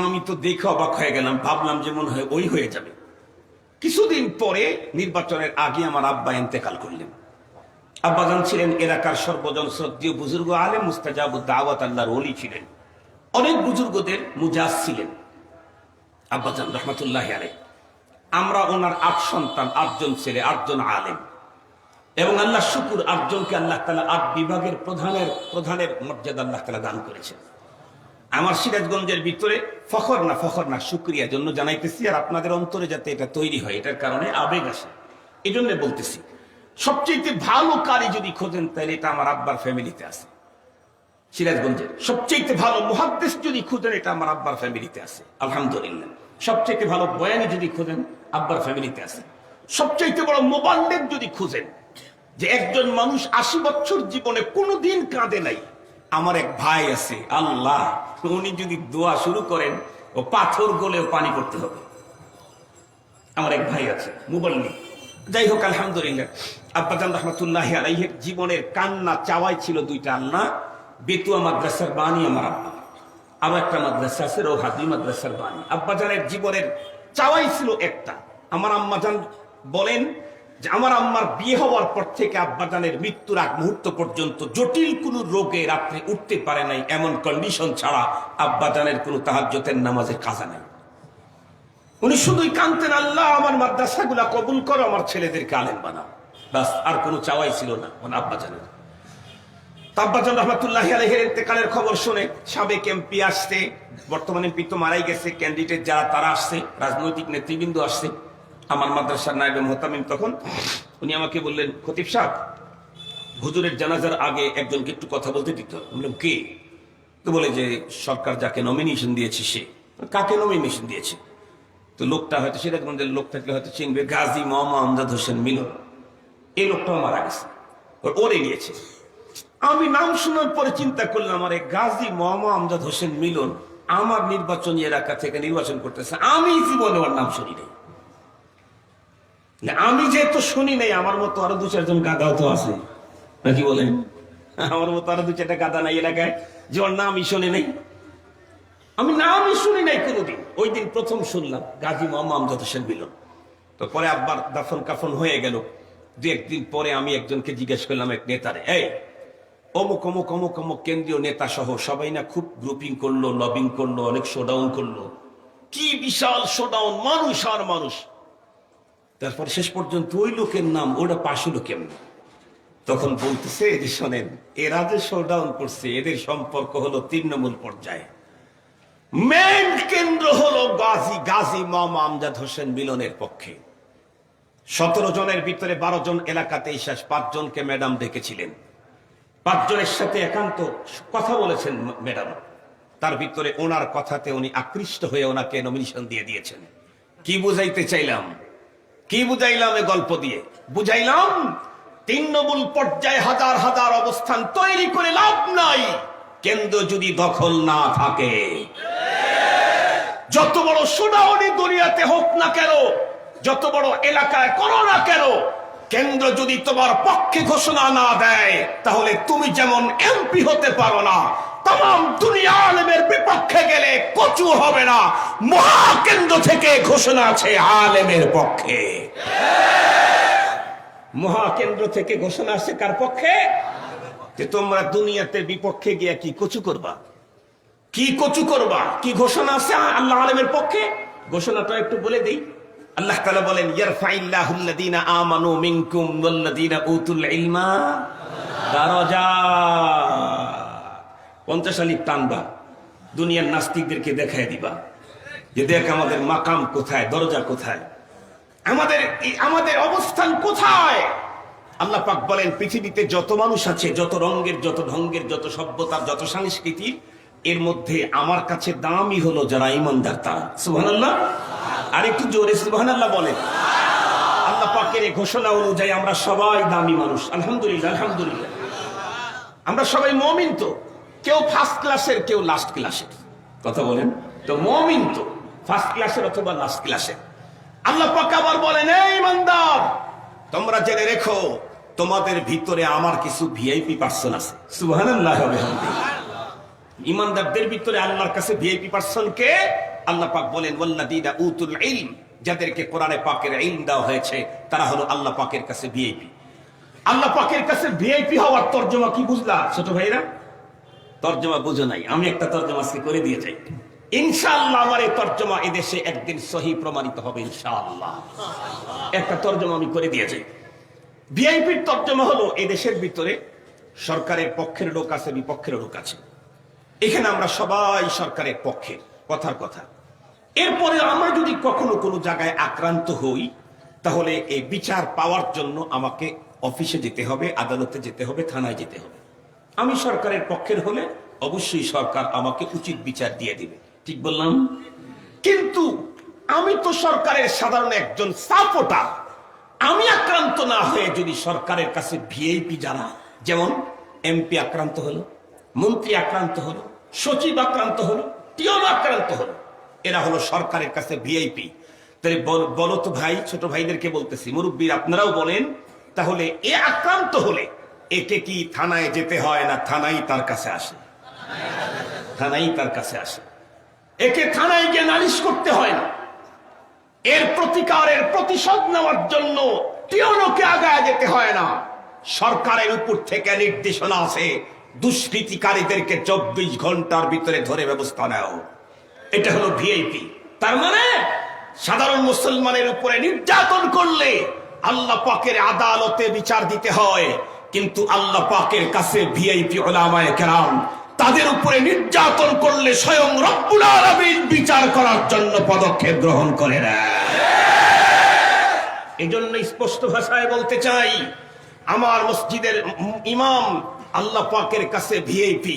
আমি তো দেখে অবাক হয়ে গেলাম, ভাবলাম যে মনে হয় ওই হয়ে যাবে। কিছুদিন পরে নির্বাচনের আগে আমার আব্বা ইন্তেকাল করলেন। আব্বাজান ছিলেন এলাকার সর্বজন শ্রদ্ধেয় বুজুর্গ আলেম, মুস্তাজাবুদ দাওয়াত, আল্লাহর ওলি ছিলেন, অনেক বুজুর্গদের মুজাজ ছিলেন আব্বাজান রহমতুল্লাহ আলাইহি। আমরা ওনার 8 সন্তান, 8 জন ছেলে, 8 জন আলেম, এবং আল্লাহ শুকুর 8 জনকে আল্লাহ তাআলা 8 বিভাগের প্রধানের মর্যাদা আল্লাহ তাআলা দান করেছেন। আমার সিরাজগঞ্জের ভিতরে ফখর না শুকরিয়া জন্য জানাইতেছি, আর আপনাদের অন্তরে যাতে এটা তৈরি হয়, এটার কারণে আবেগ আসে, এই জন্য বলতেছি। সবচেয়ে ভালো কারি যদি খোঁজেন, তাহলে এটা আমার আব্বার ফ্যামিলিতে আছে। সিরাজগঞ্জের সবচেয়ে ভালো মুহাদ্দিস যদি খুঁজেন, এটা আমার আব্বার ফ্যামিলিতে আছে, আলহামদুলিল্লাহ। সবচেয়ে ভালো বয়ানি যদি খুঁজেন, আব্বার ফ্যামিলিতে আছে। সবচেয়ে বড় মুবাল্লিগ যদি খুঁজেন, যে একজন মানুষ 80 বছর জীবনে কোনোদিন কাঁদে নাই, আমার এক ভাই আছে। আল্লাহ, উনি যদি দোয়া শুরু করেন, ও পাথর গলেও পানি করতে হবে। আমার এক ভাই আছে মুবাল্লিগ। যাই হোক, আলহামদুলিল্লাহ, আব্বাজান রহমতুল্লাহি আলাইহির জীবনের কান্না চাওয়াই ছিল 2টা, আল্লাহ বেতুয়া মাদ্রাসার বাণী আমার আব্বা, আরো একটা মাদ্রাসা আছে রোহাদি মাদ্রাসার বাণী। আব্বাজানের জীবনের চাওয়াই ছিল একটা। আমার আম্মাজান বলেন যে আমার আম্মার বিয়ে হওয়ার পর থেকে আব্বাজানের মৃত্যুর আগ মুহূর্ত পর্যন্ত জটিল কোন রোগে রাত্রে উঠতে পারে নাই, এমন কন্ডিশন ছাড়া আব্বাজানের কোন তাহাজ্জুদের নামাজের কাজা নাই। উনি শুধুই কাঁদতেন, আল্লাহ আমার মাদ্রাসাগুলা কবুল করো, আমার ছেলেদেরকে আলেম বানাও, বাস। আর কোনো চাওয়াই ছিল না আব্বাজানের। আব্বাজান রহমতুল্লাহি আলাইহির ইন্তেকালের খবর শুনে সাবেক এমপি আসছে, বর্তমানে এমপি তো মারাই গেছে, ক্যান্ডিডেট যারা তারা আসছে, রাজনৈতিক নেতৃবৃন্দ আসছে। আমার মাদ্রাসার নায়েবে মুহতামিম তখন, উনি আমাকে বললেন, খতিব সাহেব, হুজুরের জানাজার আগে একজনকে একটু কথা বলতে দিতে হবে। বললাম, কে? তো বলে যে সরকার যাকে নমিনেশন দিয়েছে সে। কাকে নমিনেশন দিয়েছে? তো লোকটা হয়তো সিরাজগঞ্জের লোক থাকলে হয়তো চিনবে, গাজী মোহাম্মদ আমজাদ হোসেন মিলন। এই লোকটাও মারা গেছে, ওরে নিয়েছে। আমি নাম শোনার পরে চিন্তা করলাম, আরে গাজী মোহাম্মদ আমজাদ হোসেন মিলন আমার নির্বাচনী এলাকা থেকে নির্বাচন করতেছে, আমি জীবনে ওর নাম শুনি নাই। আমি যেহেতু শুনি নাই, আমার মতো আরো 2-4 জন গাদাও তো আছে নাকি বলেন? আমার মতো আরো 2-4টা গাদা নাই এলাকায় যে ওর নামই শুনি নাই। আমি নামই শুনি নাই কোনোদিন। ওই দিন প্রথম শুনলাম গাজী মোহাম্মদ আমজাদ হোসেন মিলন। তো পরে আব্বার দাফন কাফন হয়ে গেল। 2-1 দিন পরে আমি একজনকে জিজ্ঞেস করলাম, এক নেতারে, এই অমুক অমুক অমুক অমুক কেন্দ্রীয় নেতা সহ সবাই না খুব গ্রুপিং করলো, লবিং করলো, অনেক শোডাউন করলো, কি বিশাল শোডাউন, মানুষ আর মানুষ। তারপরে শেষ পর্যন্ত ওই লোকের নাম ওটা পাশ হলো কেমন? তখন বলতেছে যে শোনেন, এরা যে শোডাউন করছে এদের সম্পর্ক হলো তৃণমূল পর্যায়ে, মেন কেন্দ্র হলো গাজী মোহাম্মদ আমজাদ হোসেন মিলনের পক্ষে। 17 জনের ভিতরে 12 জন এলাকাতে এসে 5 জনকে ম্যাডাম ডেকেছিলেন। 5 জনের সাথে একান্ত কথা বলেছেন ম্যাডাম। তার ভিতরে ওনার কথাতে উনি আকৃষ্ট হয়ে ওনাকে নমিনেশন দিয়ে দিয়েছেন। কি বুঝাইতে চাইলাম, কি বুঝাইলাম এ গল্প দিয়ে? বুঝাইলাম তৃণমূল পর্যায়ে হাজার হাজার অবস্থান তৈরি করে লাভ নাই, কেন্দ্র যদি দখল না থাকে। যত বড় শোডাউনি দুনিয়াতে হোক না কেন, যত বড় এলাকায় করো না কেন, কেন্দ্র যদি তোমার পক্ষে ঘোষণা না দেয়, তাহলে তুমি যেমন এমপি হতে পারো না, তাম দুনিয়া আলেমের বিপক্ষে গেলে কচু হবে না। মহাকেন্দ্র থেকে ঘোষণা আছে আলেমের পক্ষে। মহাকেন্দ্র থেকে ঘোষণা আছে কার পক্ষে? যে তোমরা দুনিয়াতে বিপক্ষে গিয়ে কি কচু করবা, কি কচু করবা? কি ঘোষণা আছে আল্লাহ আলেমের পক্ষে? ঘোষণাটা একটু বলে দেই। আল্লাহ তাআলা বলেন, ইয়ারফাইল্লাহুল্লাযীনা আমানু মিনকুম ওয়াল্লাযীনা উতুল ইলমা দারাজাত। 50 আলিফ টানবা, দুনিয়ার নাস্তিকদেরকে দেখায় দিবা যে দেখ আমাদের মাকাম কোথায়, দরজা কোথায়, আমাদের অবস্থান কোথায়। আল্লাহ পাক বলেন, পৃথিবীতে যত মানুষ আছে, যত রঙের, যত ঢঙ্গের, যত সভ্যতার, যত সংস্কৃতির, এর মধ্যে আমার কাছে দামি হলো যারা ঈমানদার তারা। সুবহানাল্লাহ। আর একটু জোরে সুবহানাল্লাহ বলেন। আল্লাহ পাকের এই ঘোষণা অনুযায়ী আমরা সবাই দামি মানুষ। আলহামদুলিল্লাহ, আলহামদুলিল্লাহ। আমরা সবাই মুমিন তো, কেউ ফার্স্ট ক্লাসের, কেউ লাস্ট ক্লাসের। কথা বলেন তো, মুমিন তো ফার্স্ট ক্লাসের অথবা লাস্ট ক্লাসের। আল্লাহ পাক আবার বলেন, এই ইমানদার, তোমরা জেনে রেখো তোমাদের ভিতরে আমার কিছু ভিআইপি পার্সন আছে। সুবহানাল্লাহ। ইমানদারদের ভিতরে আল্লাহর কাছে ভিআইপি পার্সন কে? আল্লাহ পাক বলেন, ওয়াল্লাযীনা উতুল ইলম, যাদেরকে কোরআনে পাকের ইলম দেওয়া হয়েছে তারা হলো আল্লাহ পাকের কাছে ভিআইপি। আল্লাহ পাকের কাছে ভিআইপি হওয়ার তরজমা কি বুঝলা ছোট ভাইরা? তরজমা বুঝো নাই, আমি একটা তরজমা আজকে করে দিয়ে যাই। ইনশাআল্লাহ আমার এই তরজমা এদেশে একদিন সহি প্রমাণিত হবে ইনশাআল্লাহ। একটা তরজমা আমি করে দিয়ে যাই। ভিআইপির তরজমা হলো, এদেশের ভিতরে সরকারের পক্ষের লোক আছে, বিপক্ষের লোক আছে। এখানে আমরা সবাই সরকারের পক্ষে, কথার কথা। এরপরে আমরা যদি কখনো কোনো জায়গায় আক্রান্ত হই, তাহলে এই বিচার পাওয়ার জন্য আমাকে অফিসে যেতে হবে, আদালতে যেতে হবে, থানায় যেতে হবে। আমি সরকারের পক্ষের হলে অবশ্যই সরকার আমাকে উচিত বিচার দিয়ে দিবে। ঠিক বললাম? কিন্তু আমি তো সরকারের সাধারণ একজন সাপোর্টার। আমি আক্রান্ত না হয়ে যদি সরকারের কাছে ভিআইপি যারা, যেমন এমপি আক্রান্ত হলো, মন্ত্রী আক্রান্ত হলো, সচিব আক্রান্ত হলো, টিওন আক্রান্ত হলো, এরা হলো সরকারের কাছে ভিআইপি। তাহলে বলো তো ভাই, ছোট ভাইদেরকে বলতেছি, মুরব্বীর আপনারাও বলেন, তাহলে এ আক্রান্ত হলে একে কি থানায় যেতে হয় না থানাই তার কাছে আসে? থানাই তার কাছে আসে। একে থানায় গিয়ে নালিশ করতে হয় না। এর প্রতিকারের প্রতিশোধ নেওয়ার জন্য টিওনকে আগায় যেতে হয় না। সরকারের উপর থেকে নির্দেশনা আছে, দুষ্কৃতিকারীদেরকে 24 ঘন্টার ভিতরে ধরে ব্যবস্থা নেও। এটা হলো ভিআইপি। তার মানে সাধারণ মুসলমানের উপরে নির্যাতন করলে আল্লাহ পাকের আদালতে বিচার দিতে হয়, কিন্তু আল্লাহ পাকের কাছে ভিআইপি উলামায়ে কেরাম, তাদের উপরে নির্যাতন করলে স্বয়ং রব্বুল আলামিন বিচার করার জন্য পদক্ষেপ গ্রহণ করে নেয়। এজন্য স্পষ্ট ভাষায় বলতে চাই, আমার মসজিদের ইমাম আল্লাহ পাকের কাছে ভিআইপি,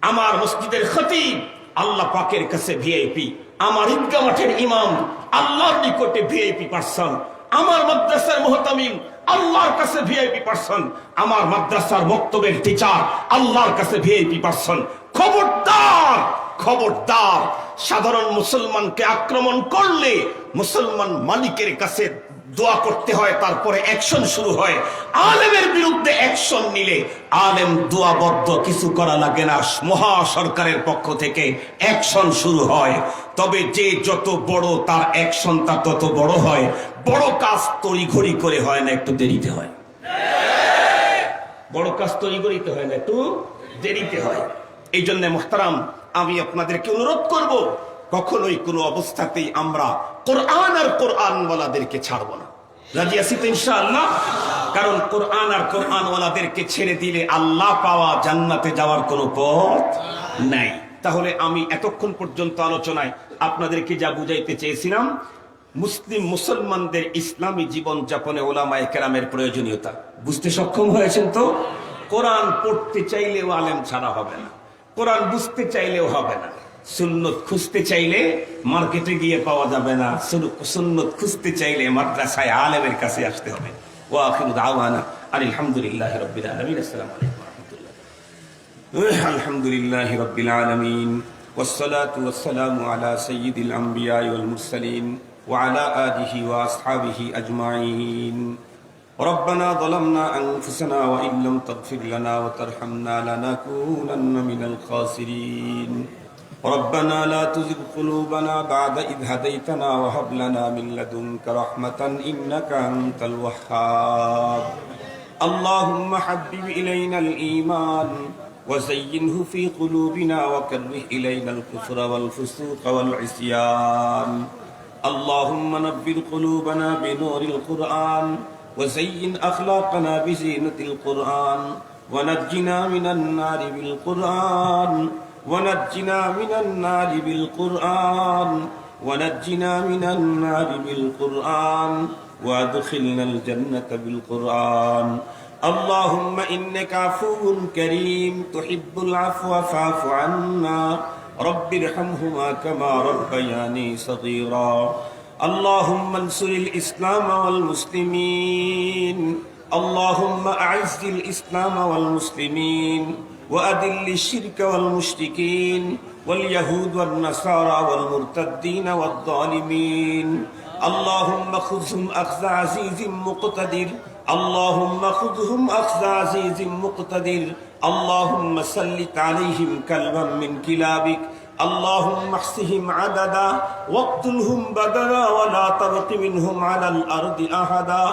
আমার মসজিদের খতিব আল্লাহ পাকের কাছে ভিআইপি, আমার ঈদগাহ মাঠের ইমাম আল্লাহর নিকটে ভিআইপি পারসন, আমার মাদ্রাসার মুহতামিম আল্লাহর কাছে ভিআইপি পারসন, আমার মাদ্রাসার বক্তব্যের টিচার আল্লাহর কাছে ভিআইপি পারসন। খবরদার, খবরদার, সাধারণ মুসলমানকে আক্রমণ করলে মুসলমান মালিকের কাছে দোয়া করতে হয়, তারপরে অ্যাকশন শুরু হয়। আলেমের বিরুদ্ধে অ্যাকশন নিলে আলেম দোয়াবদ্ধ, কিছু করা লাগে না, মহা সরকারের পক্ষ থেকে অ্যাকশন শুরু হয়। তবে যে যত বড় তার অ্যাকশনটা তত বড় হয়। বড় কাজ তড়িঘড়ি করে হয় না, একটু দেরিতে হয়। বড় কাজ তড়িঘড়িতে হয় না, একটু দেরিতে হয়। এই জন্য মুহতারাম, আমি আপনাদেরকে অনুরোধ করব, কখনোই কোনো অবস্থাতেই আমরা কোরআন আর কোরআনওয়ালাদেরকে ছাড়বো না। রাজি আছি তো ইনশাআল্লাহ? কারণ কোরআন আর কোরআনওয়ালাদেরকে ছেড়ে দিলে আল্লাহ পাওয়া, জান্নাতে যাওয়ার কোনো পথ নাই। তাহলে আমি এতক্ষণ পর্যন্ত আলোচনায় আপনাদেরকে যা বুঝাইতে চেয়েছিলাম, মুসলমানদের ইসলামী জীবন যাপনে ওলামায়ে কেরামের প্রয়োজনীয়তা বুঝতে সক্ষম হয়েছেন তো? কোরআন পড়তে চাইলেও আলেম ছাড়া হবে না, কোরআন বুঝতে চাইলেও হবে না, সুন্নত খুঁজতে চাইলে মার্কেটে গিয়ে পাওয়া যাবে না, সুন্নত খুঁজতে চাইলে মাদ্রাসায় আলেমের কাছে আসতে হবে। ওয়া আখিরু দাওয়ানা আলহামদুলিল্লাহি রাব্বিল আলামিন। আসসালামু আলাইকুম ওয়া রাহমাতুল্লাহ। আলহামদুলিল্লাহি রাব্বিল আলামিন ওয়াসসালাতু ওয়াসসালামু আলা সাইয়্যিদিল আমবিয়াই ওয়াল মুরসালিন ওয়া আলা আলিহি ওয়া আসহাবিহি আজমাইন। ربنا ظلمنا أنفسنا وإن لم تغفر لنا وترحمنا لنكونن من الخاسرين. ربنا لا تزغ قلوبنا بعد إذ هديتنا وهب لنا من لدنك رحمة إنك أنت الوهاب. اللهم حبب إلينا الإيمان وزينه في قلوبنا وكره إلينا الكفر والفسوق والعصيان. اللهم نبّر قلوبنا بنور القرآن وزين أخلاقنا بزينة القرآن ونجنا من النار بالقرآن، ونجنا من النار بالقرآن، ونجنا من النار بالقرآن، وادخلنا الجنة بالقرآن. اللهم إنك عفو كريم تحب العفو فاعف عنا. رب ارحمهما كما ربياني صغيرا. اللهم انصر الإسلام والمسلمين. اللهم أعز الإسلام والمسلمين وأذل الشرك والمشركين واليهود والنصارى والمرتدين والظالمين. اللهم خذهم أخذ عزيز مقتدر. اللهم خذهم أخذ عزيز مقتدر. اللهم سلط عليهم كلبا من كلابك. اللهم احصهم عددا واقتلهم بددا ولا تبق منهم على الأرض أحدا.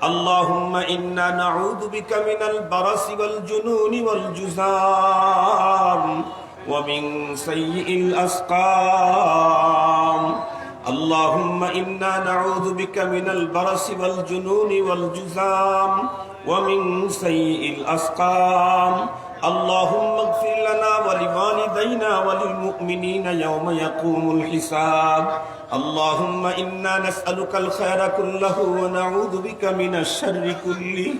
اللهم إنا نعوذ بك من البرص والجنون والجذام ومن سيء الأسقام. اللهم إنا نعوذ بك من البرص والجنون والجذام ومن سيء الأسقام. اللهم اغفر لنا ولوالدينا وللمؤمنين يوم يقوم الحساب. اللهم إنا نسألك الخير كله ونعوذ بك من الشر كله.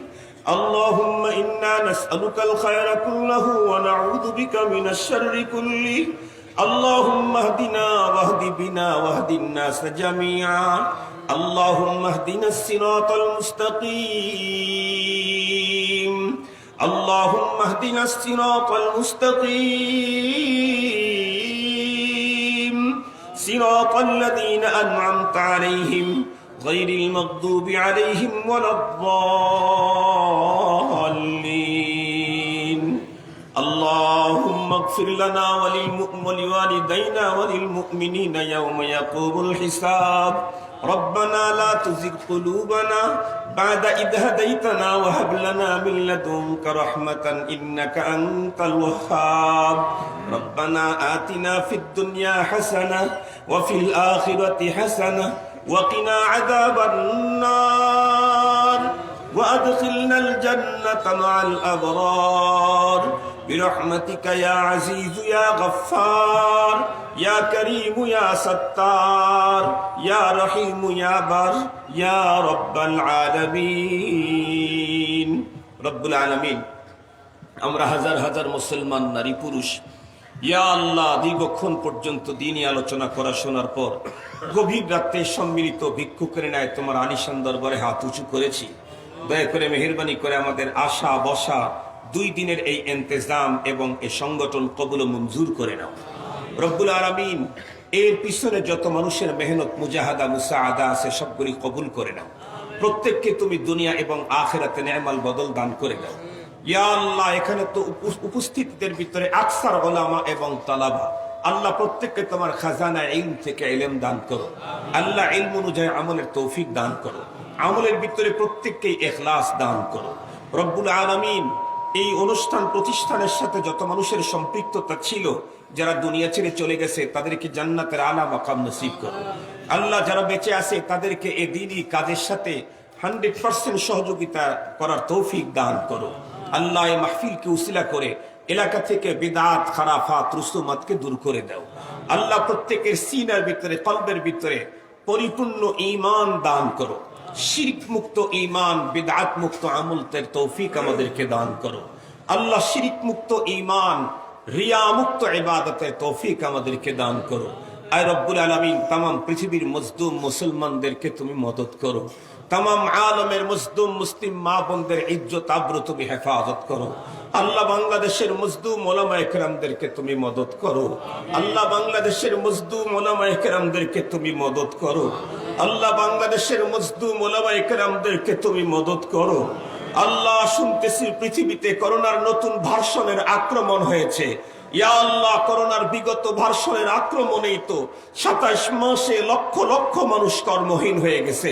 اللهم إنا نسألك الخير كله ونعوذ بك من الشر كله. اللهم اهدنا واهد بنا واهد الناس جميعا. اللهم اهدنا الصراط المستقيم. اللهم اهدنا الصراط المستقيم صراط الذين أنعمت عليهم غير المغضوب عليهم ولا الضالين. اللهم اغفر لنا ولوالدينا وللمؤمنين يوم يقوم الحساب. ربنا لا تزغ قلوبنا بعد إذ هديتنا وهب لنا من لدنك رحمة إنك أنت الوهاب. ربنا آتنا في الدنيا حسنة وفي الآخرة حسنة وقنا عذاب النار وأدخلنا الجنة مع الأبرار برحمتك يا عزيز يا غفار يا كريم يا ستار يا رحيم يا بر يا رب العالمين. رب العالمين আমরা হাজার হাজার মুসলমান নারী পুরুষ ইয়া আল্লাহ, দীর্ঘক্ষণ পর্যন্ত দিনই আলোচনা করা শোনার পর গভীর রাতে সম্মিলিত ভিক্ষুকের ন্যায় তোমার আলিশান দরবারে হাত উঁচু করেছি। দয়া করে মেহেরবানি করে আমাদের আশা বসা 2 দিনের এই ইন্তেজাম এবং এই সংগঠন কবুল ও মঞ্জুর করে নাও রব্বুল আলামিন। এর পিছনে যত মানুষের মেহনত মুজাহাদা মুসাআদা আছে সবগুলি কবুল করে নাও। প্রত্যেককে তুমি দুনিয়া এবং আখিরাতে নেমাল বদল দান করে দাও। ইয়া আল্লাহ, এখানে তো উপস্থিতদের ভিতরে আকসার উলামা এবং তালাবা, আল্লাহ প্রত্যেককে তোমার খাজানা ইলম থেকে ইলম দান করো। আল্লাহ ইলম অনুযায়ী আমলের তৌফিক দান করো। আমলের ভিতরে প্রত্যেককে ইখলাস দান করো রব্বুল আলামিন। এই অনুষ্ঠান প্রতিষ্ঠানের সাথে যত মানুষের সম্পৃক্ততা ছিল, যারা দুনিয়া ছেড়ে চলে গেছে, তাদেরকে জান্নাতের আলা মাকাম নসিব করো। আল্লাহ, যারা বেঁচে আছে তাদেরকে এই দ্বীনি কাজের সাথে 100% সহযোগিতা করার তৌফিক দান করো। আল্লাহ, এই মাহফিলকে উসিলা করে এলাকা থেকে বিদআত খারাফাত রুসুমাতকে দূর করে দাও। আল্লাহ, প্রত্যেকের সিনার ভিতরে কলবের ভিতরে পরিপূর্ণ ঈমান দান করো। শিরক মুক্ত ঈমান, বিদআত মুক্ত আমলের তৌফিক আমাদেরকে দান করো। আল্লাহ, শিরক মুক্ত ঈমান, রিয়া মুক্ত ইবাদতের তৌফিক আমাদেরকে দান করো। আয় রব্বুল আলামিন, तमाम পৃথিবীর মজলুম মুসলমানদেরকে তুমি মদদ করো। तमाम আলমের মজলুম মুসলিম মা বোনদের ইজ্জত আবরু তুমি হেফাজত করো। আল্লাহ, বাংলাদেশের মজলুম উলামায়ে কেরামদেরকে তুমি মদদ করো। আল্লাহ, বাংলাদেশের মজলুম উলামায়ে কেরামদেরকে তুমি মদদ করো। আল্লাহ, বাংলাদেশের মজলুম উলামায়ে কেরামদেরকে তুমি মদদ করো। আল্লাহ, শুনতেছি পৃথিবীতে করোনার নতুন ভার্সনের আক্রমণ হয়েছে। ইয়া আল্লাহ, করোনার বিগত ভার্সনের আক্রমণেই তো 27 মাসে লক্ষ লক্ষ মানুষ কর্মহীন হয়ে গেছে।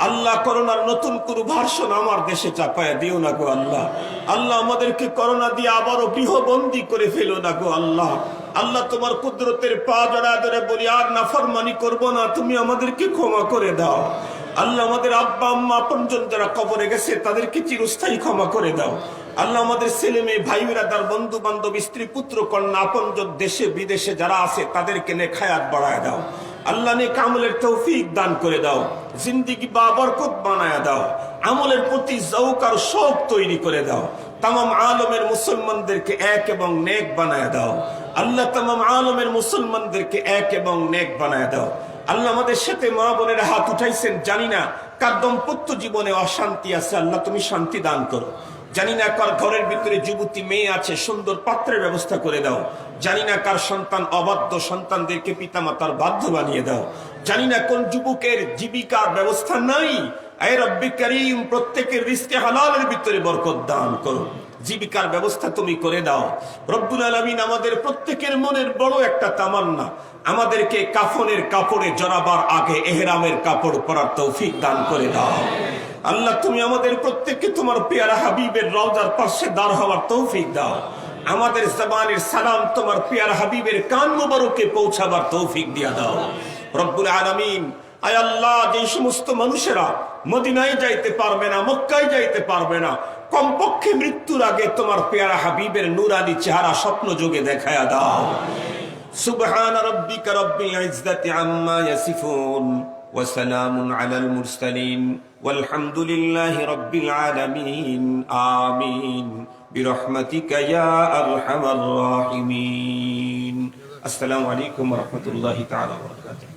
আল্লাহ, করোনার নতুন কোন ভার্সন আমার দেশে চাপায়া দিও না গো আল্লাহ। আল্লাহ, আমাদেরকে করোনা দিয়ে আবারও গৃহবন্দী করে ফেলো না গো আল্লাহ। আল্লাহ, তোমার কুদরতের পা জড়া ধরে বলি, আর নাফরমানি করবো না, তুমি আমাদেরকে ক্ষমা করে দাও। আল্লাহ, আমাদের আব্বা আম্মা আপনজন যারা কবরে গেছে তাদেরকে চিরস্থায়ী ক্ষমা করে দাও। আল্লাহ, আমাদের ছেলে মেয়ে ভাই বিরাদার বন্ধু বান্ধব স্ত্রী পুত্র কন্যা আপনজন দেশে বিদেশে যারা আছে তাদেরকে নেক হায়াত বাড়ায় দাও। আল্লাহ, নেক আমলের তৌফিক দান করে দাও। জিন্দেগি বাবরকত বানায় দাও। আমলের প্রতি যৌক আর শৌক তৈরি করে দাও। तमाम আলমের মুসলমানদেরকে এক এবং নেক বানায় দাও। আল্লাহ, तमाम আলমের মুসলমানদেরকে এক এবং নেক বানায় দাও। আল্লাহ, আমাদের সাথে মা বোনেরা হাত উঠাইছেন, জানি না কার দাম্পত্য জীবনে অশান্তি আছে, আল্লাহ তুমি শান্তি দান করো। জানি না কার ঘরের ভিতরে যুবতী মেয়ে আছে, সুন্দর পাত্রের ব্যবস্থা করে দাও। জানি না কার সন্তান অবাধ্য, সন্তানদেরকে পিতামাতার বাধ্য বানিয়ে দাও। জানি না কোন যুবকের জীবিকার ব্যবস্থা নাই, আয় রব্বি করিম প্রত্যেকের রিজকে হালালের ভিতরে বরকত দান করো। জীবিকার ব্যবস্থা তুমি করে দাও রব্বুল আলামিন। আমাদের প্রত্যেকের মনের বড় একটা তামান্না, আমাদেরকে কাফনের কাপড়ে জড়াবার আগে ইহরামের কাপড় পরার তৌফিক দান করে দাও। আল্লাহ, তুমি আমাদের প্রত্যেককে তোমার পেয়ারা হাবিবের রওজার পাশে দাঁড় হওয়ার তৌফিক দাও। আমাদের জবানের সালাম তোমার পেয়ারা হাবিবের কান মোবারকে পৌঁছাবার তৌফিক দিয়া দাও রব্বুল আলামিন। আয় আল্লাহ, যে সমস্ত মানুষেরা মদিনায় যাইতে পারবে না, মক্কায় যাইতে পারবে না, কমপক্ষে মৃত্যুর আগে তোমার পেয়ারা হাবিবের নুরানি চেহারা স্বপ্ন যোগে দেখায়া দাও। সুবহান রাব্বিকা রাব্বিল ইজ্জাতি আম্মা ইয়াসিফুন ওয়া সালামুন আলাল মুরসালিন ওয়ালহামদুলিল্লাহি রাব্বিল আলামিন। আমিন বিরহমাতিকা ইয়া আরহামার রাহিমিন। আসসালামু আলাইকুম ওয়া রাহমাতুল্লাহি তাআলা ওয়া বারাকাতুহু।